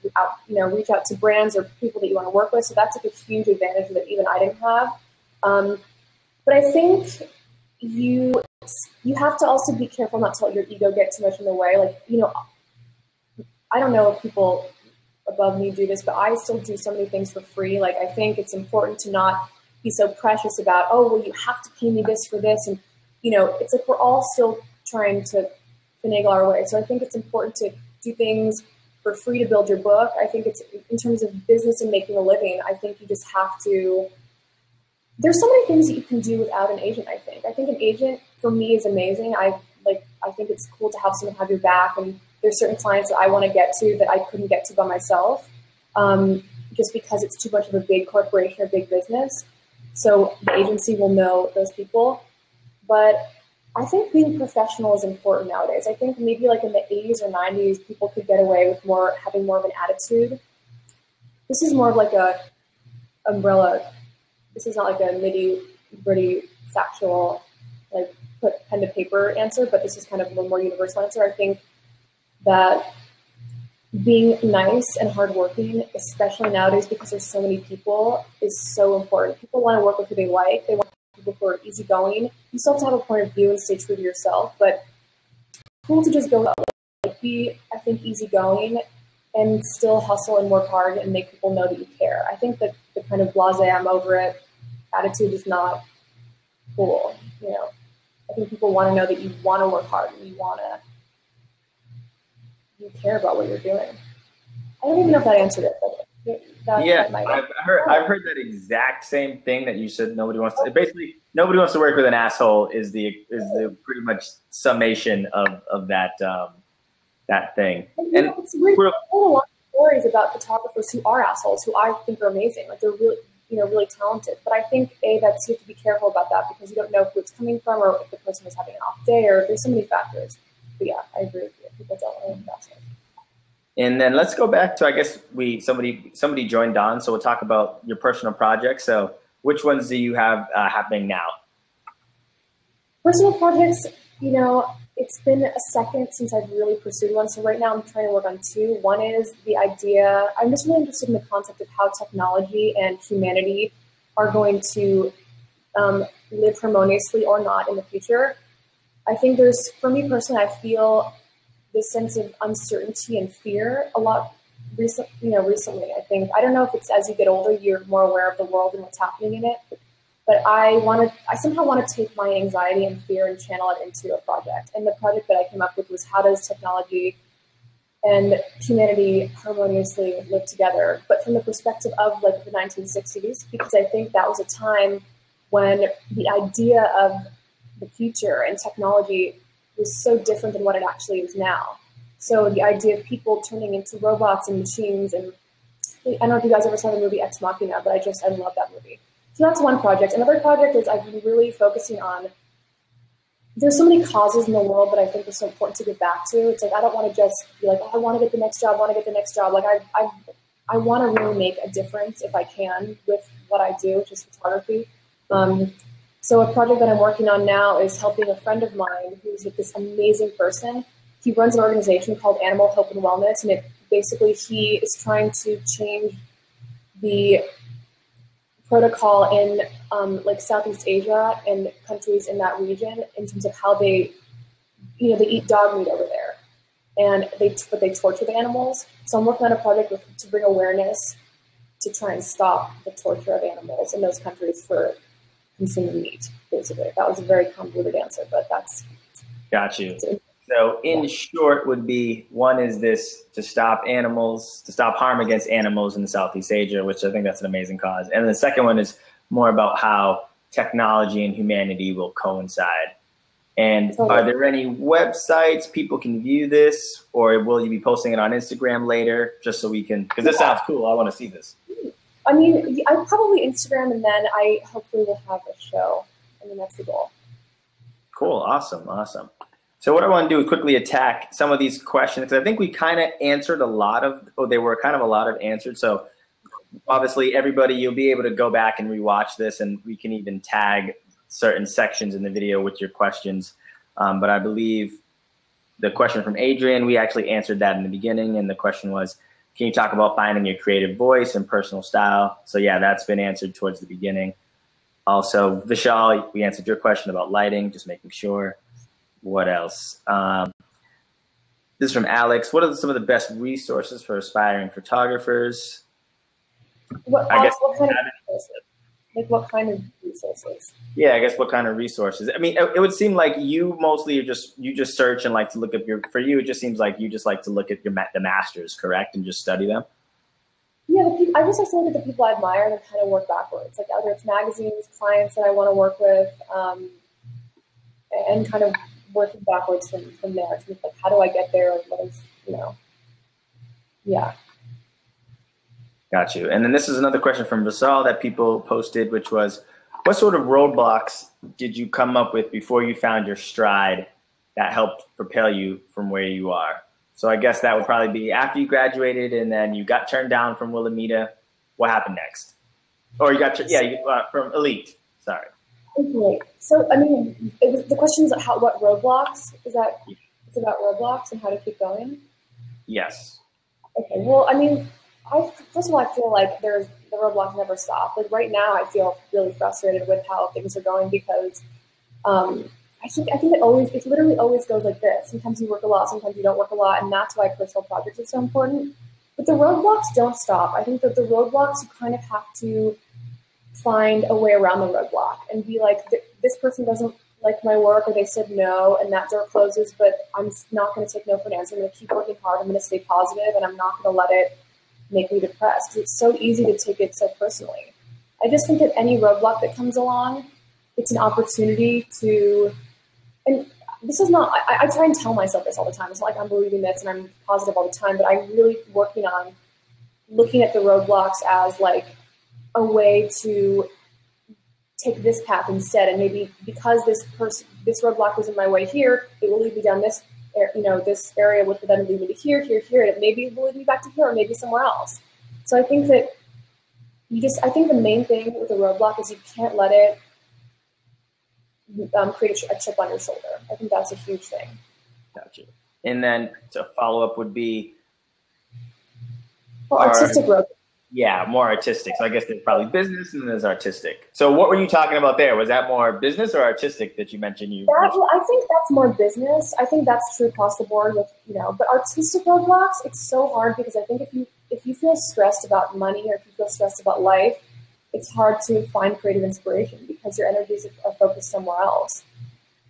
reach out to brands or people that you want to work with. So that's like a huge advantage that even I didn't have. But I think you have to also be careful not to let your ego get too much in the way. Like, I don't know if people above me do this, but I still do so many things for free. Like, I think it's important to not be so precious about, oh, well, you have to pay me this for this. And, it's like we're all still trying to finagle our way. So I think it's important to do things for free to build your book. I think it's, in terms of business and making a living, I think you just have to, there's so many things that you can do without an agent, I think. I think an agent, for me, is amazing. I think it's cool to have someone have your back, and there's certain clients that I want to get to that I couldn't get to by myself, just because it's too much of a big corporation or big business. So the agency will know those people. But I think being professional is important nowadays. I think maybe like in the 80s or 90s, people could get away with having more of an attitude. This is more of like a umbrella. This is not like a nitty-gritty factual, like put pen to paper answer, but this is kind of a more universal answer. I think that being nice and hardworking, especially nowadays because there's so many people, is so important. People want to work with who they like. They want people who are easygoing. You still have to have a point of view and stay true to yourself, but it's cool to just go be, I think, easygoing and still hustle and work hard and make people know that you care. I think that the kind of blasé, I'm over it attitude is not cool. I think people want to know that you want to work hard and you care about what you're doing. I don't even know if that answered it, but I've heard that exact same thing that you said. Nobody wants to work with an asshole is the pretty much summation of that thing. And it's really a lot of stories about photographers who are assholes, who I think are amazing. Like, they're really, really talented. But I think you have to be careful about that, because you don't know who it's coming from, or if the person is having an off day, or if there's so many factors. But yeah, I agree with you. People don't want to invest. And then let's go back to, I guess somebody joined on, so we'll talk about your personal projects. So which ones do you have happening now? Personal projects, it's been a second since I've really pursued one. So right now I'm trying to work on two. One is the idea, I'm just really interested in the concept of how technology and humanity are going to live harmoniously or not in the future. I think for me personally, I feel this sense of uncertainty and fear a lot recently. I think, I don't know if it's as you get older, you're more aware of the world and what's happening in it, but I somehow want to take my anxiety and fear and channel it into a project. And the project that I came up with was, how does technology and humanity harmoniously live together, but from the perspective of like the 1960s, because I think that was a time when the idea of the future and technology was so different than what it actually is now. So the idea of people turning into robots and machines, and I don't know if you guys ever saw the movie Ex Machina, but I love that movie. So that's one project. Another project is I've been really focusing on, there's so many causes in the world that I think are so important to get back to. It's like, I don't want to just be like, oh, I want to get the next job, Like, I want to really make a difference if I can with what I do, which is photography. So a project that I'm working on now is helping a friend of mine who's this amazing person. He runs an organization called Animal Hope and Wellness, and he is trying to change the protocol in like Southeast Asia and countries in that region in terms of how they they eat dog meat over there, and they torture the animals. So I'm working on a project to bring awareness to try and stop the torture of animals in those countries for consuming meat, basically. That was a very convoluted answer, but that's... Got you. So in short would be, one is this, to stop harm against animals in Southeast Asia, which I think that's an amazing cause. And the second one is more about how technology and humanity will coincide. And are there any websites people can view this, or will you be posting it on Instagram later, just so we can, because this sounds cool. I want to see this. I mean, I probably Instagram, and then I hopefully will have a show. I mean, that's the goal. Cool. Awesome. So what I want to do is quickly attack some of these questions, because I think we kind of answered a lot of answered. So obviously everybody, you'll be able to go back and rewatch this, and we can even tag certain sections in the video with your questions. But I believe the question from Adrian, we actually answered that in the beginning. And the question was, can you talk about finding your creative voice and personal style? So yeah, that's been answered towards the beginning. Also, Vishal, we answered your question about lighting, just making sure. What else? This is from Alex. What are some of the best resources for aspiring photographers? What kind of resources? Like what kind of resources? Yeah, I guess what kind of resources? I mean, it would seem like you mostly you just search and like to look up for you, it just seems like you just like to look at the masters, correct? And just study them? Yeah, I just like to look at the people I admire and kind of work backwards. Like either it's magazines, clients that I want to work with, and kind of working backwards from there. So like, how do I get there? What is, yeah. Got you. And then this is another question from Vasal that people posted, which was, what sort of roadblocks did you come up with before you found your stride that helped propel you from where you are? So I guess that would probably be after you graduated and then you got turned down from Wilhelmina. What happened next? Or you got, from Elite. Sorry. Okay. So, I mean, the question is what roadblocks? It's about roadblocks and how to keep going? Yes. Okay. Well, I mean, first of all, I feel like the roadblocks never stop. Like right now, I feel really frustrated with how things are going because I think it literally always goes like this. Sometimes you work a lot, sometimes you don't work a lot, and that's why personal projects are so important. But the roadblocks don't stop. I think that the roadblocks, you kind of have to find a way around the roadblock and be like, this person doesn't like my work, or they said no, and that door closes, but I'm not going to take no for an answer. I'm going to keep working hard. I'm going to stay positive, and I'm not going to let it make me depressed, because it's so easy to take it so personally. I just think that any roadblock that comes along, it's an opportunity to, and this is not, I try and tell myself this all the time. It's not like I'm believing this and I'm positive all the time, but I'm really working on looking at the roadblocks as like a way to take this path instead. And maybe because this roadblock was in my way here, it will lead me down this area, which would then lead me to here, and it maybe will lead me back to here, or maybe somewhere else. So I think that I think the main thing with the roadblock is you can't let it create a chip on your shoulder. I think that's a huge thing. Gotcha. And then to follow up would be, artistic roadblock. Yeah, more artistic. So I guess there's probably business and then there's artistic. So what were you talking about there? Was that more business or artistic that you mentioned? I think that's more business. I think that's true across the board with, but artistic roadblocks, it's so hard because I think if you feel stressed about money or if you feel stressed about life, it's hard to find creative inspiration because your energies are focused somewhere else.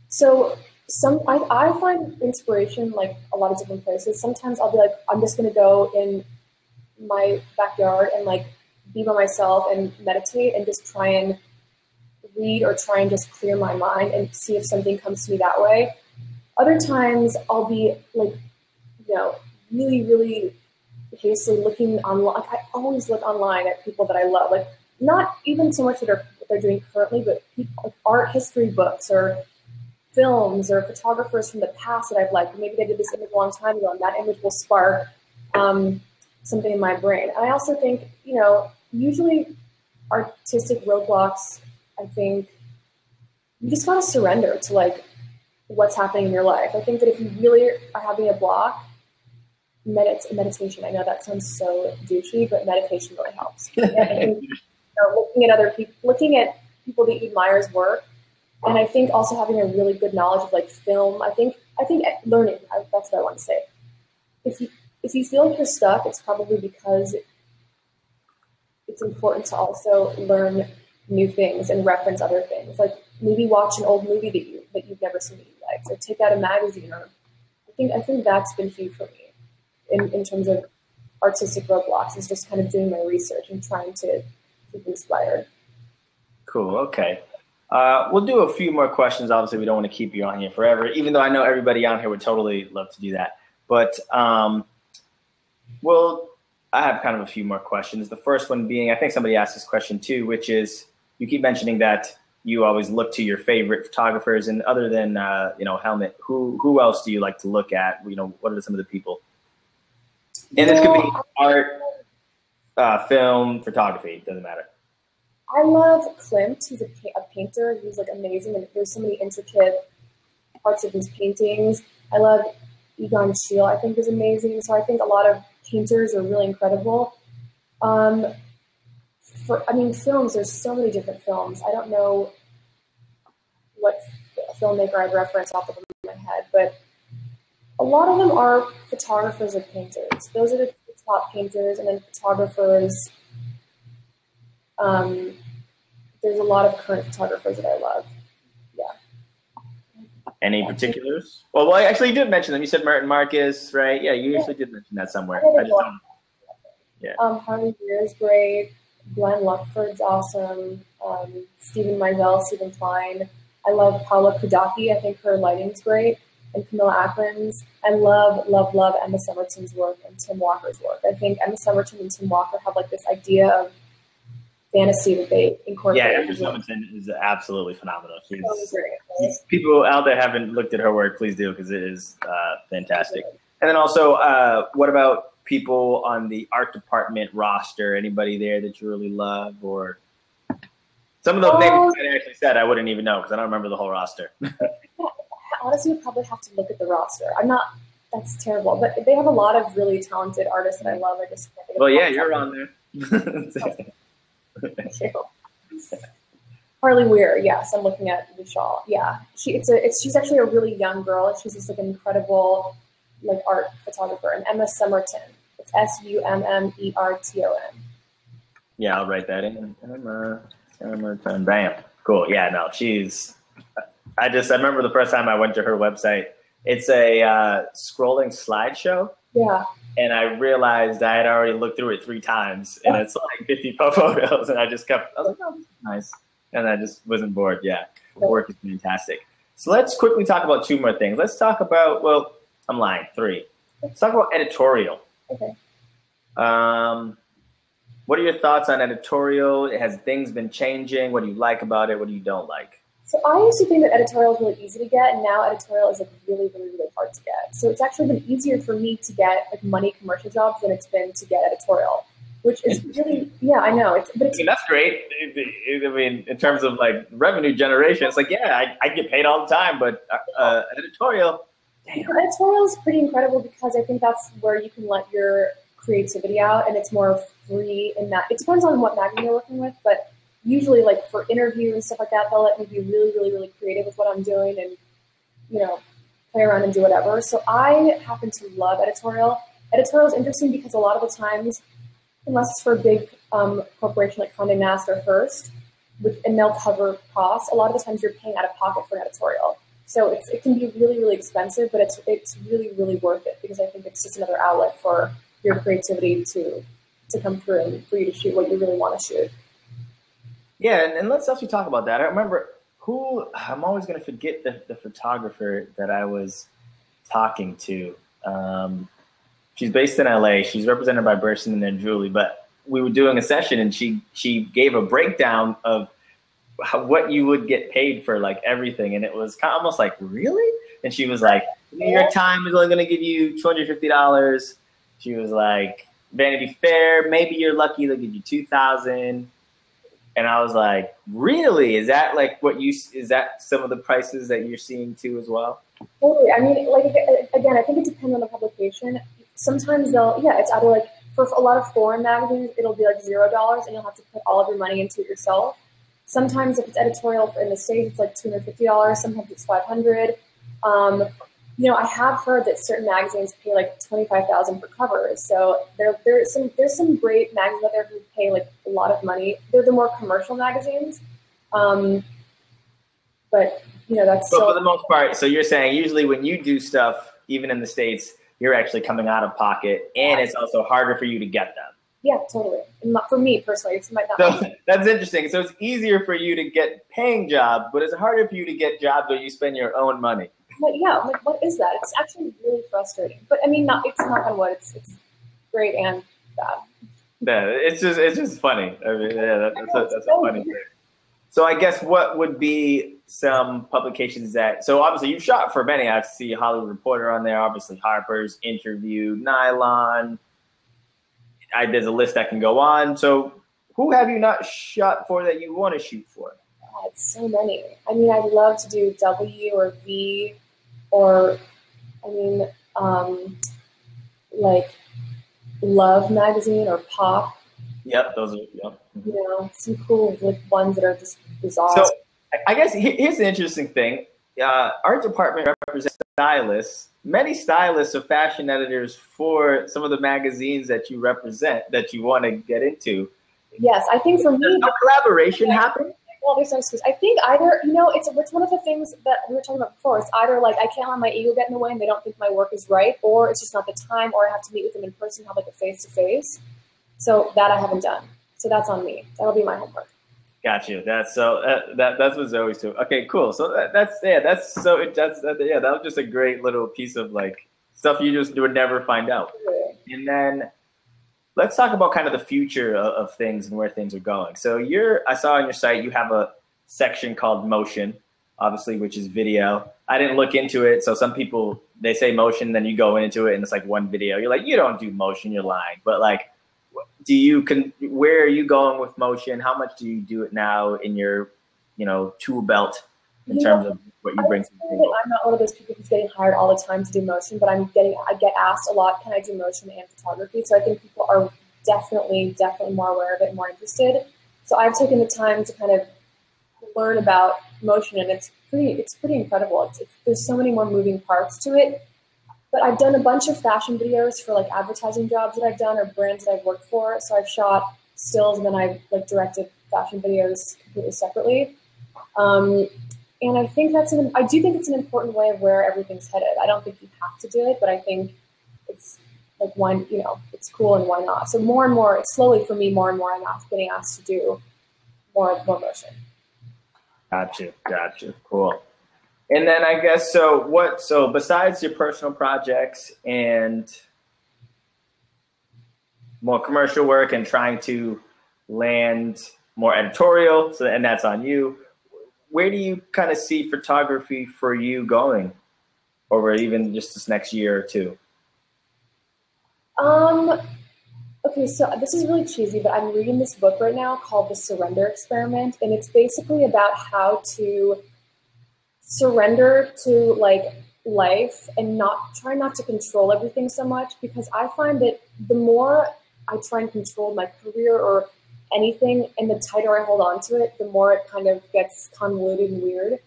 So I find inspiration like a lot of different places. Sometimes I'll be like, I'm just going to go in my backyard and like be by myself and meditate and just try and read or try and just clear my mind and see if something comes to me that way. Other times I'll be like, really, really hastily looking online. Like I always look online at people that I love, like not even so much what they're doing currently, but people, like art history books or films or photographers from the past that I've liked. Maybe they did this image a long time ago and that image will spark something in my brain. And I also think, usually artistic roadblocks, I think you just got to surrender to like what's happening in your life. I think that if you really are having a block, meditation, I know that sounds so douchey, but meditation really helps. And, looking at other people, looking at people that you admire's work And I think also having a really good knowledge of like film, I think learning, that's what I want to say. If you feel like you're stuck, it's probably because it's important to also learn new things and reference other things. Like maybe watch an old movie that you've never seen that you liked, or take out a magazine. Or I think that's been huge for me in terms of artistic roadblocks, is just kind of doing my research and trying to keep inspired. Cool. Okay. We'll do a few more questions. Obviously, we don't want to keep you on here forever, even though I know everybody on here would totally love to do that. But I have kind of a few more questions. The first one being, I think somebody asked this question too, which is, you keep mentioning that you always look to your favorite photographers, and other than Helmut, who else do you like to look at? What are some of the people? And this could be art, film, photography. It doesn't matter. I love Klimt. He's a painter. He's like amazing, and there's so many intricate parts of his paintings. I love Egon Schiele. I think is amazing. So I think a lot of painters are really incredible. Films. There's so many different films. I don't know what filmmaker I'd reference off the top of my head, but a lot of them are photographers or painters. Those are the top painters, and then photographers. There's a lot of current photographers that I love. Yeah. Any particulars? Well, actually, you did mention them. You said Martin Marcus, right? Yeah, you usually did mention that somewhere. I just don't. Yeah. Harley Greer is great. Glenn Luckford's awesome. Stephen Meisel, Stephen Klein. I love Paula Kudaki. I think her lighting is great. And Camilla Akron's. I love Emma Summerton's work and Tim Walker's work. I think Emma Summerton and Tim Walker have like this idea of fantasy that they incorporate. Yeah, Emma Summerton is absolutely phenomenal. People out there haven't looked at her work, please do, because it is fantastic. And then also, what about people on the art department roster? Anybody there that you really love? Or some of those names that I actually said I wouldn't even know because I don't remember the whole roster. Honestly, would probably have to look at the roster. That's terrible, but they have a lot of really talented artists that I love. I just can't think of you're on there. Thank you. Harley Weir, yes, I'm looking at Vishal. Yeah, she's actually a really young girl, and she's just like an incredible like art photographer. And Emma Summerton, it's Summerton. Yeah, I'll write that in. Emma Summerton. Bam. Cool. Yeah, no, I remember the first time I went to her website. It's a scrolling slideshow. Yeah. And I realized I had already looked through it 3 times, and it's like 50 photos, and I was like, oh, this is nice. And I just wasn't bored. Yeah, the work is fantastic. So let's quickly talk about 2 more things. Let's talk about, I'm lying, 3. Let's talk about editorial. Okay. What are your thoughts on editorial? Has things been changing? What do you like about it? What do you don't like? So I used to think that editorial is really easy to get, and now editorial is like really, really, really hard to get. So it's actually been easier for me to get like money commercial jobs than it's been to get editorial, which is really, I know. That's great. I mean, in terms of like revenue generation, it's like, I get paid all the time, but editorial, damn. Editorial is pretty incredible because I think that's where you can let your creativity out, and it's more free in that. It depends on what magazine you're working with, but usually, like for interview and stuff like that, they'll let me be really, really, really creative with what I'm doing and, play around and do whatever. So I happen to love editorial. Editorial is interesting because a lot of the times, unless it's for a big corporation like Condé Nast or Hearst, and they'll cover costs, a lot of the times you're paying out of pocket for an editorial. So it can be really, really expensive, but it's really, really worth it because I think it's just another outlet for your creativity to come through and for you to shoot what you really want to shoot. Yeah, and let's actually talk about that. I remember I'm always going to forget the photographer that I was talking to. She's based in LA. She's represented by Burson and Julie, but we were doing a session and she gave a breakdown of what you would get paid for like everything. And it was kind of almost like, really? And she was like, New York Times is only going to give you $250. She was like, Vanity Fair, maybe you're lucky, they'll give you $2,000. And I was like, really? Is that like is that some of the prices that you're seeing too as well? Totally. I mean, like, again, I think it depends on the publication. Sometimes it's either like, for a lot of foreign magazines, it'll be like $0 and you'll have to put all of your money into it yourself. Sometimes if it's editorial in the States, it's like $250. Sometimes it's $500. You know, I have heard that certain magazines pay like $25,000 for covers. So there's some great magazines out there who pay like a lot of money. They're the more commercial magazines. But you know, that's so for the most part. So you're saying usually when you do stuff, even in the States, you're actually coming out of pocket, and it's also harder for you to get them. Yeah, totally. And not for me personally, it might not. So that's interesting. So it's easier for you to get paying jobs, but it's harder for you to get jobs where you spend your own money. But yeah, I'm like, what is that? It's actually really frustrating. But I mean, it's knock on wood. It's great and bad. Yeah, it's just funny. I mean, yeah, that's a funny thing. So I guess what would be some publications that, so obviously you've shot for many. I see Hollywood Reporter on there, obviously Harper's, Interview, Nylon. There's a list that can go on. So who have you not shot for that you want to shoot for? God, so many. I mean, I'd love to do W or V or, I mean, like Love magazine or Pop. Yep, those are, yep. You know, some cool like ones that are just bizarre. So I guess here's the interesting thing. Art department represents stylists. Many stylists are fashion editors for some of the magazines that you represent, that you want to get into. Yes, I think for me, does no collaboration happen? Well, there's no excuse. I think either, you know, it's one of the things that we were talking about before. It's either like I can't let my ego get in the way and they don't think my work is right, or it's just not the time, or I have to meet with them in person, have like a face-to-face. So that I haven't done. So that's on me. That'll be my homework. Got you. That's what Zoe's doing. Okay, cool. So that was just a great little piece of like stuff you would never find out. And then let's talk about kind of the future of things and where things are going. So I saw on your site you have a section called motion, obviously, which is video. I didn't look into it, so some people, they say motion, then you go into it and it's like one video. You're like, you don't do motion, you're lying. But like, where are you going with motion? How much do you do it now in your, tool belt in terms of what you bring to the table? I'm not one of those people who's getting hired all the time to do motion, but I get asked a lot, can I do motion and photography? So I think people are definitely more aware of it, more interested. So I've taken the time to kind of learn about motion, and it's pretty incredible. There's so many more moving parts to it. But I've done a bunch of fashion videos for like advertising jobs that I've done or brands that I've worked for. So I've shot stills and then I've like directed fashion videos completely separately. And I think I do think it's an important way of where everything's headed. I don't think you have to do it, but I think it's like it's cool and why not? So more and more, it's slowly for me, more and more I'm getting asked to do more motion. Gotcha. Cool. And then I guess, so besides your personal projects and more commercial work and trying to land more editorial, and that's on you, where do you kind of see photography for you going over even just this next year or two? Okay, so this is really cheesy, but I'm reading this book right now called The Surrender Experiment, and it's basically about how to surrender to like life and try not to control everything so much, because I find that the more I try and control my career or anything and the tighter I hold on to it, the more it kind of gets convoluted and weird.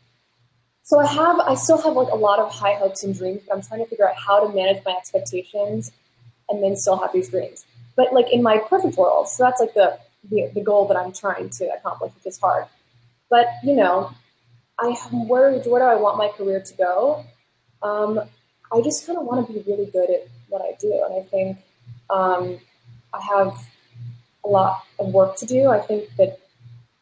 So I still have like a lot of high hopes and dreams, but I'm trying to figure out how to manage my expectations and then still have these dreams. But like in my perfect world, so that's like the goal that I'm trying to accomplish, which is hard. But where do I want my career to go? I just kind of want to be really good at what I do. And I think I have a lot of work to do. I think that,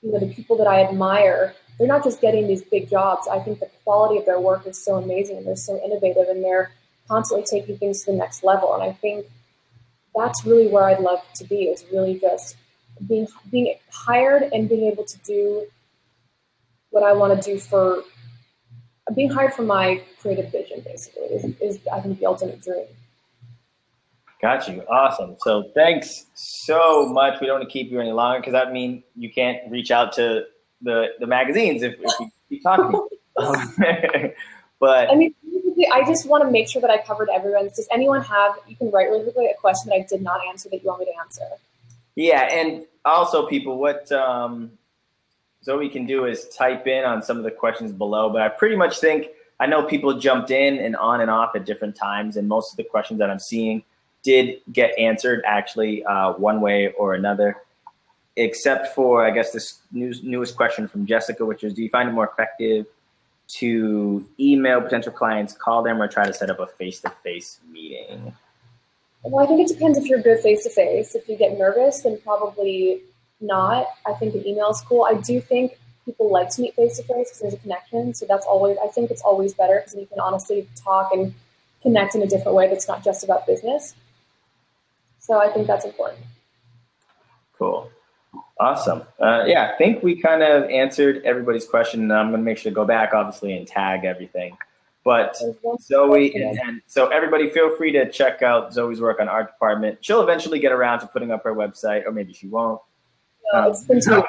the people that I admire, they're not just getting these big jobs. I think the quality of their work is so amazing and they're so innovative and they're constantly taking things to the next level. And I think that's really where I'd love to be, is really just being hired and being able to do what I want to do for being hired for my creative vision, basically, is I think the ultimate dream. Got you. Awesome. So thanks so much. We don't want to keep you any longer because that means you can't reach out to the magazines if you keep talking. But I mean, I just want to make sure that I covered everyone's. Does anyone you can write really quickly a question that I did not answer that you want me to answer? Yeah. And also people, Zoe can do is type in on some of the questions below, but I pretty much think I know people jumped in and on and off at different times, and most of the questions that I'm seeing did get answered actually one way or another, except for, I guess, this newest question from Jessica, which is, do you find it more effective to email potential clients, call them, or try to set up a face-to-face meeting? Well, I think it depends if you're good face-to-face. If you get nervous, then probably not. I think an email is cool. I do think people like to meet face-to-face because there's a connection. So that's always, I think it's always better because you can honestly talk and connect in a different way that's not just about business. So I think that's important. Cool. Awesome. Yeah, I think we kind of answered everybody's question. I'm going to make sure to go back, obviously, and tag everything. But Zoe, and so everybody feel free to check out Zoe's work on art department. She'll eventually get around to putting up her website, or maybe she won't. No, it's been too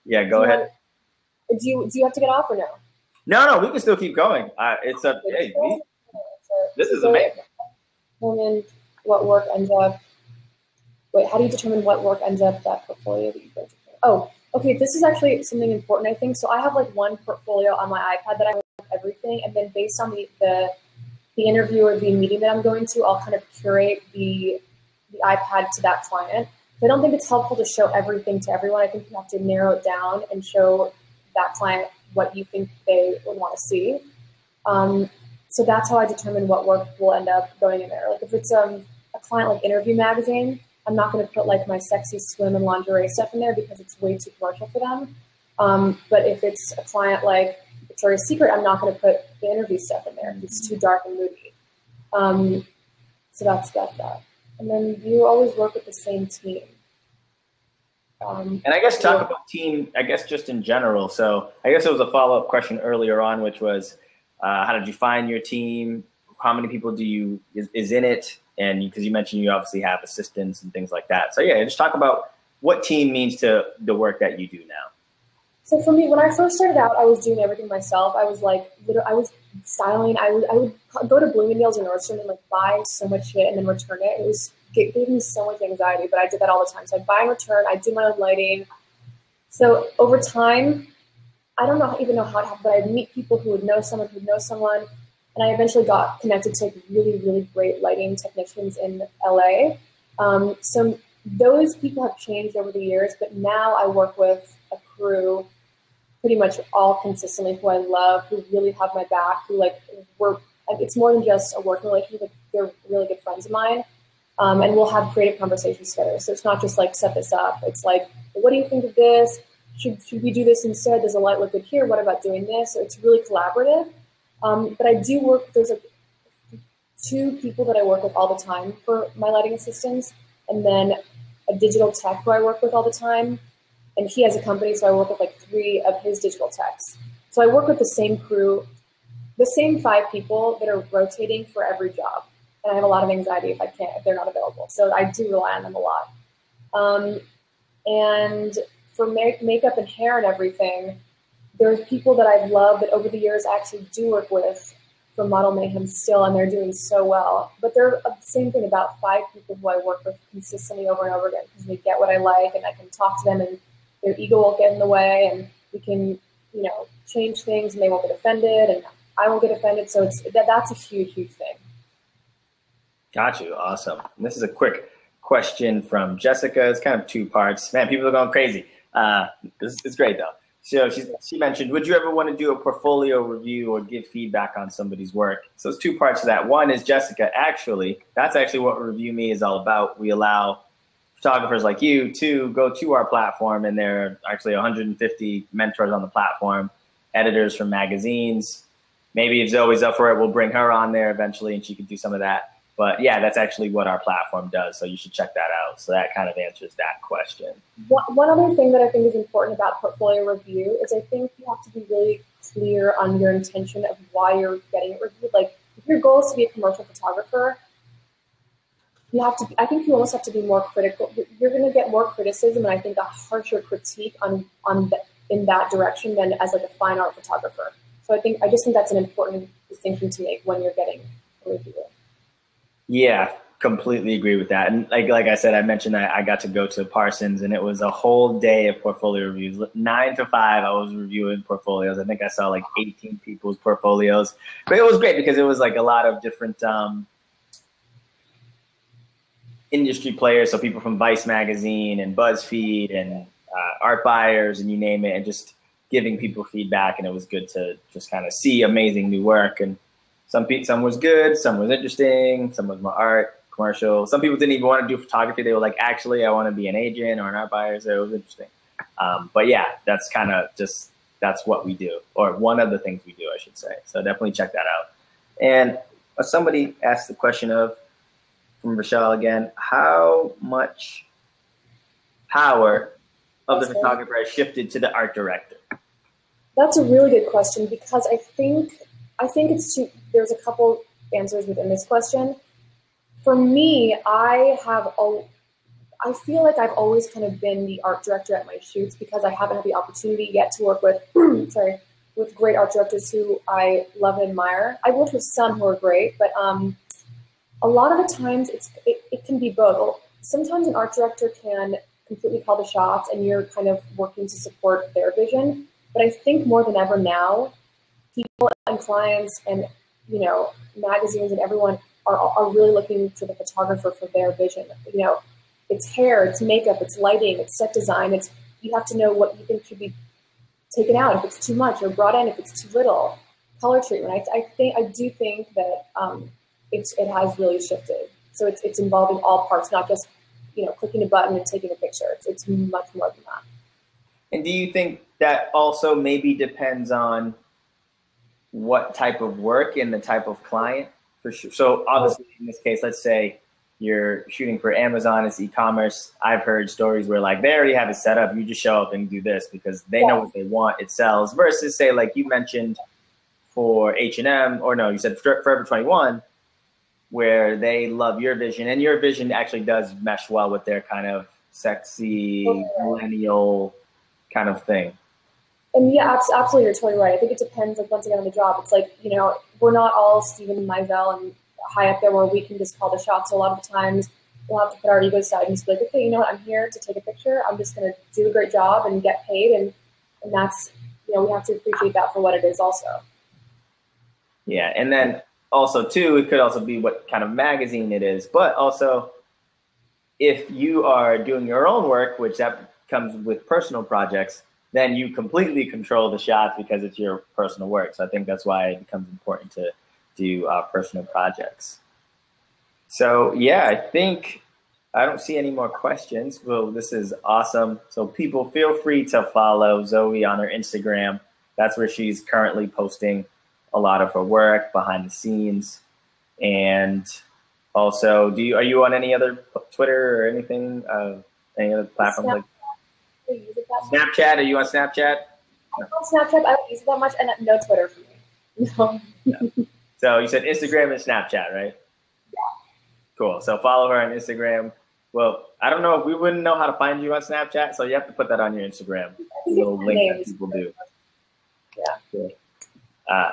yeah, go ahead. Do you have to get off or no? No, we can still keep going. It's a, hey, this is amazing. Determine what work ends up. Wait, how do you determine what work ends up that portfolio that you go to? Oh, okay. This is actually something important, I think. So I have like one portfolio on my iPad that I have everything, and then based on the interview or the meeting that I'm going to, I'll kind of curate the iPad to that client. So I don't think it's helpful to show everything to everyone. I think you have to narrow it down and show that client what you think they would want to see. So that's how I determine what work will end up going in there. Like if it's a client like Interview Magazine, I'm not going to put like my sexy swim and lingerie stuff in there because it's way too commercial for them. But if it's a client like Victoria's Secret, I'm not going to put the interview stuff in there. It's too dark and moody. So that's that. And then you always work with the same team. And I guess talk about team, I guess just in general. So I guess it was a follow-up question earlier on, which was, how did you find your team? How many people is in it? And because you mentioned you obviously have assistants and things like that. So yeah, just talk about what team means to the work that you do now. So for me, when I first started out, I was doing everything myself. I was like, I was styling. I would go to Bloomingdale's or Nordstrom and like buy so much shit and then return it. It gave me so much anxiety, but I did that all the time. So I'd buy and return. I'd do my own lighting. So over time, I don't even know how it happened, but I'd meet people who would know someone who would know someone. And I eventually got connected to really, really great lighting technicians in LA. So those people have changed over the years, but now I work with a crew pretty much all consistently who I love, who really have my back, who it's more than just a working relationship. They're really good friends of mine. And we'll have creative conversations together. So it's not just like set this up. It's like, what do you think of this? Should we do this instead? Does the light look good here? What about doing this? So it's really collaborative. But I do work, there's like 2 people that I work with all the time for my lighting assistants, and then a digital tech who I work with all the time. And he has a company, so I work with like 3 of his digital techs. So I work with the same crew, the same 5 people that are rotating for every job. And I have a lot of anxiety if they're not available. So I do rely on them a lot. And for makeup and hair and everything, there's people that I've loved that over the years I actually do work with from Model Mayhem still, and they're doing so well. But they're the same thing about 5 people who I work with consistently over and over again because they get what I like and I can talk to them and their ego won't get in the way and we can, change things and they won't get offended and I won't get offended. So that's a huge, huge thing. Got you. Awesome. And this is a quick question from Jessica. It's kind of 2 parts. Man, people are going crazy. It's great though. So she mentioned, would you ever want to do a portfolio review or give feedback on somebody's work? So there's 2 parts to that. One is Jessica, that's actually what Review Me is all about. We allow photographers like you to go to our platform, and there are actually 150 mentors on the platform, editors from magazines. Maybe if Zoe's up for it, we'll bring her on there eventually and she can do some of that. But yeah, that's actually what our platform does. So you should check that out. So that kind of answers that question. One other thing that I think is important about portfolio review is I think you have to be really clear on your intention of why you're getting it reviewed. Like if your goal is to be a commercial photographer, I think you almost have to be more critical. You're going to get more criticism and I think a harsher critique in that direction than as like a fine art photographer. So I just think that's an important distinction to make when you're getting a review. Yeah, Completely agree with that. And like I said, I mentioned that I got to go to Parsons, and it was a whole day of portfolio reviews. 9 to 5, I was reviewing portfolios. I think I saw like 18 people's portfolios, but it was great because it was like a lot of different industry players. So people from Vice Magazine and BuzzFeed and art buyers and you name it, and just giving people feedback. And it was good to just kind of see amazing new work. And some was good, some was interesting, some was more art, commercial. Some people didn't even want to do photography. They were like, actually, I want to be an agent or an art buyer. So it was interesting. But yeah, that's kind of just, that's what we do, or one of the things we do, I should say. So definitely check that out. And somebody asked the question from Rochelle again, how much power of the photographer has shifted to the art director? That's a really good question, because I think there's a couple answers within this question. For me, I feel like I've always kind of been the art director at my shoots, because I haven't had the opportunity yet to work with, with great art directors who I love and admire. I've worked with some who are great, but a lot of the times it can be both. Sometimes an art director can completely call the shots and you're kind of working to support their vision. But I think more than ever now, people and clients and, you know, magazines and everyone are really looking to the photographer for their vision. You know, it's hair, it's makeup, it's lighting, it's set design. You have to know what you think should be taken out, if it's too much, or brought in if it's too little. Color treatment. I do think that it has really shifted. So it's involving all parts, not just, you know, clicking a button and taking a picture. It's much more than that. And do you think that also maybe depends on what type of work and the type of client? For sure. So obviously in this case, let's say you're shooting for Amazon, it's e-commerce. I've heard stories where like they already have it set up. You just show up and do this because they know what they want. It sells. Versus say like you mentioned for H&M, or no, you said Forever 21, where they love your vision, and your vision actually does mesh well with their kind of sexy millennial kind of thing. And yeah, absolutely, you're totally right. I think it depends, like, once again, on the job. It's like, you know, we're not all Steven Meisel and high up there where we can just call the shots. So a lot of the times we'll have to put our ego aside and just be like, okay, you know what, I'm here to take a picture. I'm just going to do a great job and get paid. And that's, you know, we have to appreciate that for what it is also. Yeah, and then also, too, it could also be what kind of magazine it is. But also, if you are doing your own work, which that comes with personal projects, then you completely control the shots because it's your personal work. So I think that's why it becomes important to do personal projects. So, yeah, I think I don't see any more questions. Well, this is awesome. So people, feel free to follow Zoey on her Instagram. That's where she's currently posting a lot of her work behind the scenes. And also, are you on any other Twitter or anything, any other platforms like Snapchat? Are you on Snapchat? I'm on Snapchat. I don't use it that much, and no Twitter for me. No. Yeah. So you said Instagram and Snapchat, right? Yeah. Cool. So follow her on Instagram. Well, I don't know if we wouldn't know how to find you on Snapchat, so you have to put that on your Instagram. A little link that people do. Yeah. Cool.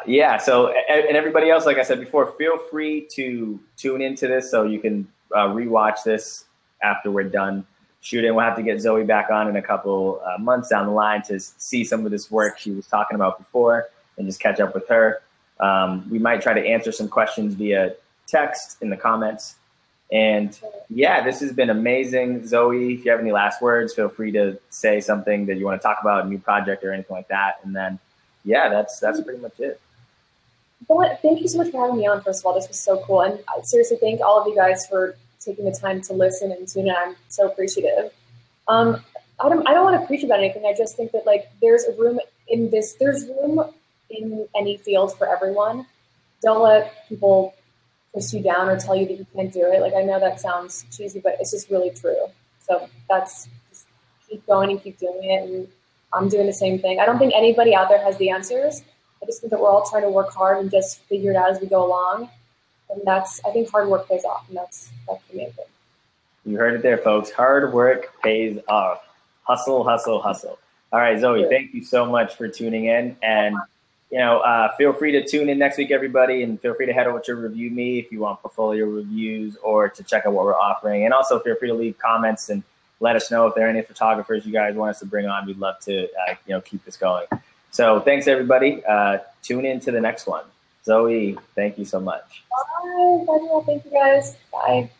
Yeah, so, and everybody else, like I said before, feel free to tune into this so you can rewatch this after we're done shooting. We'll have to get Zoey back on in a couple months down the line to see some of this work she was talking about before and just catch up with her. We might try to answer some questions via text in the comments. And yeah, this has been amazing. Zoey, if you have any last words, feel free to say something that you want to talk about, a new project or anything like that. And then yeah, that's pretty much it. Thank you so much for having me on, first of all. This was so cool. And I seriously thank all of you guys for taking the time to listen and tune in. I'm so appreciative. I don't want to preach about anything. I just think that, like, there's room in any field for everyone. Don't let people push you down or tell you that you can't do it. Like, I know that sounds cheesy, but it's just really true. So just keep going and keep doing it. And I'm doing the same thing. I don't think anybody out there has the answers. I just think that we're all trying to work hard and just figure it out as we go along. And I think hard work pays off, and that's the main thing. You heard it there, folks. Hard work pays off. Hustle, hustle, hustle. All right, Zoey, thank you so much for tuning in. And feel free to tune in next week, everybody, and feel free to head over to Review Me if you want portfolio reviews or to check out what we're offering. And also feel free to leave comments and let us know if there are any photographers you guys want us to bring on. We'd love to, keep this going. So thanks, everybody. Tune in to the next one. Zoe, thank you so much. Bye. Bye. Thank you, guys. Bye.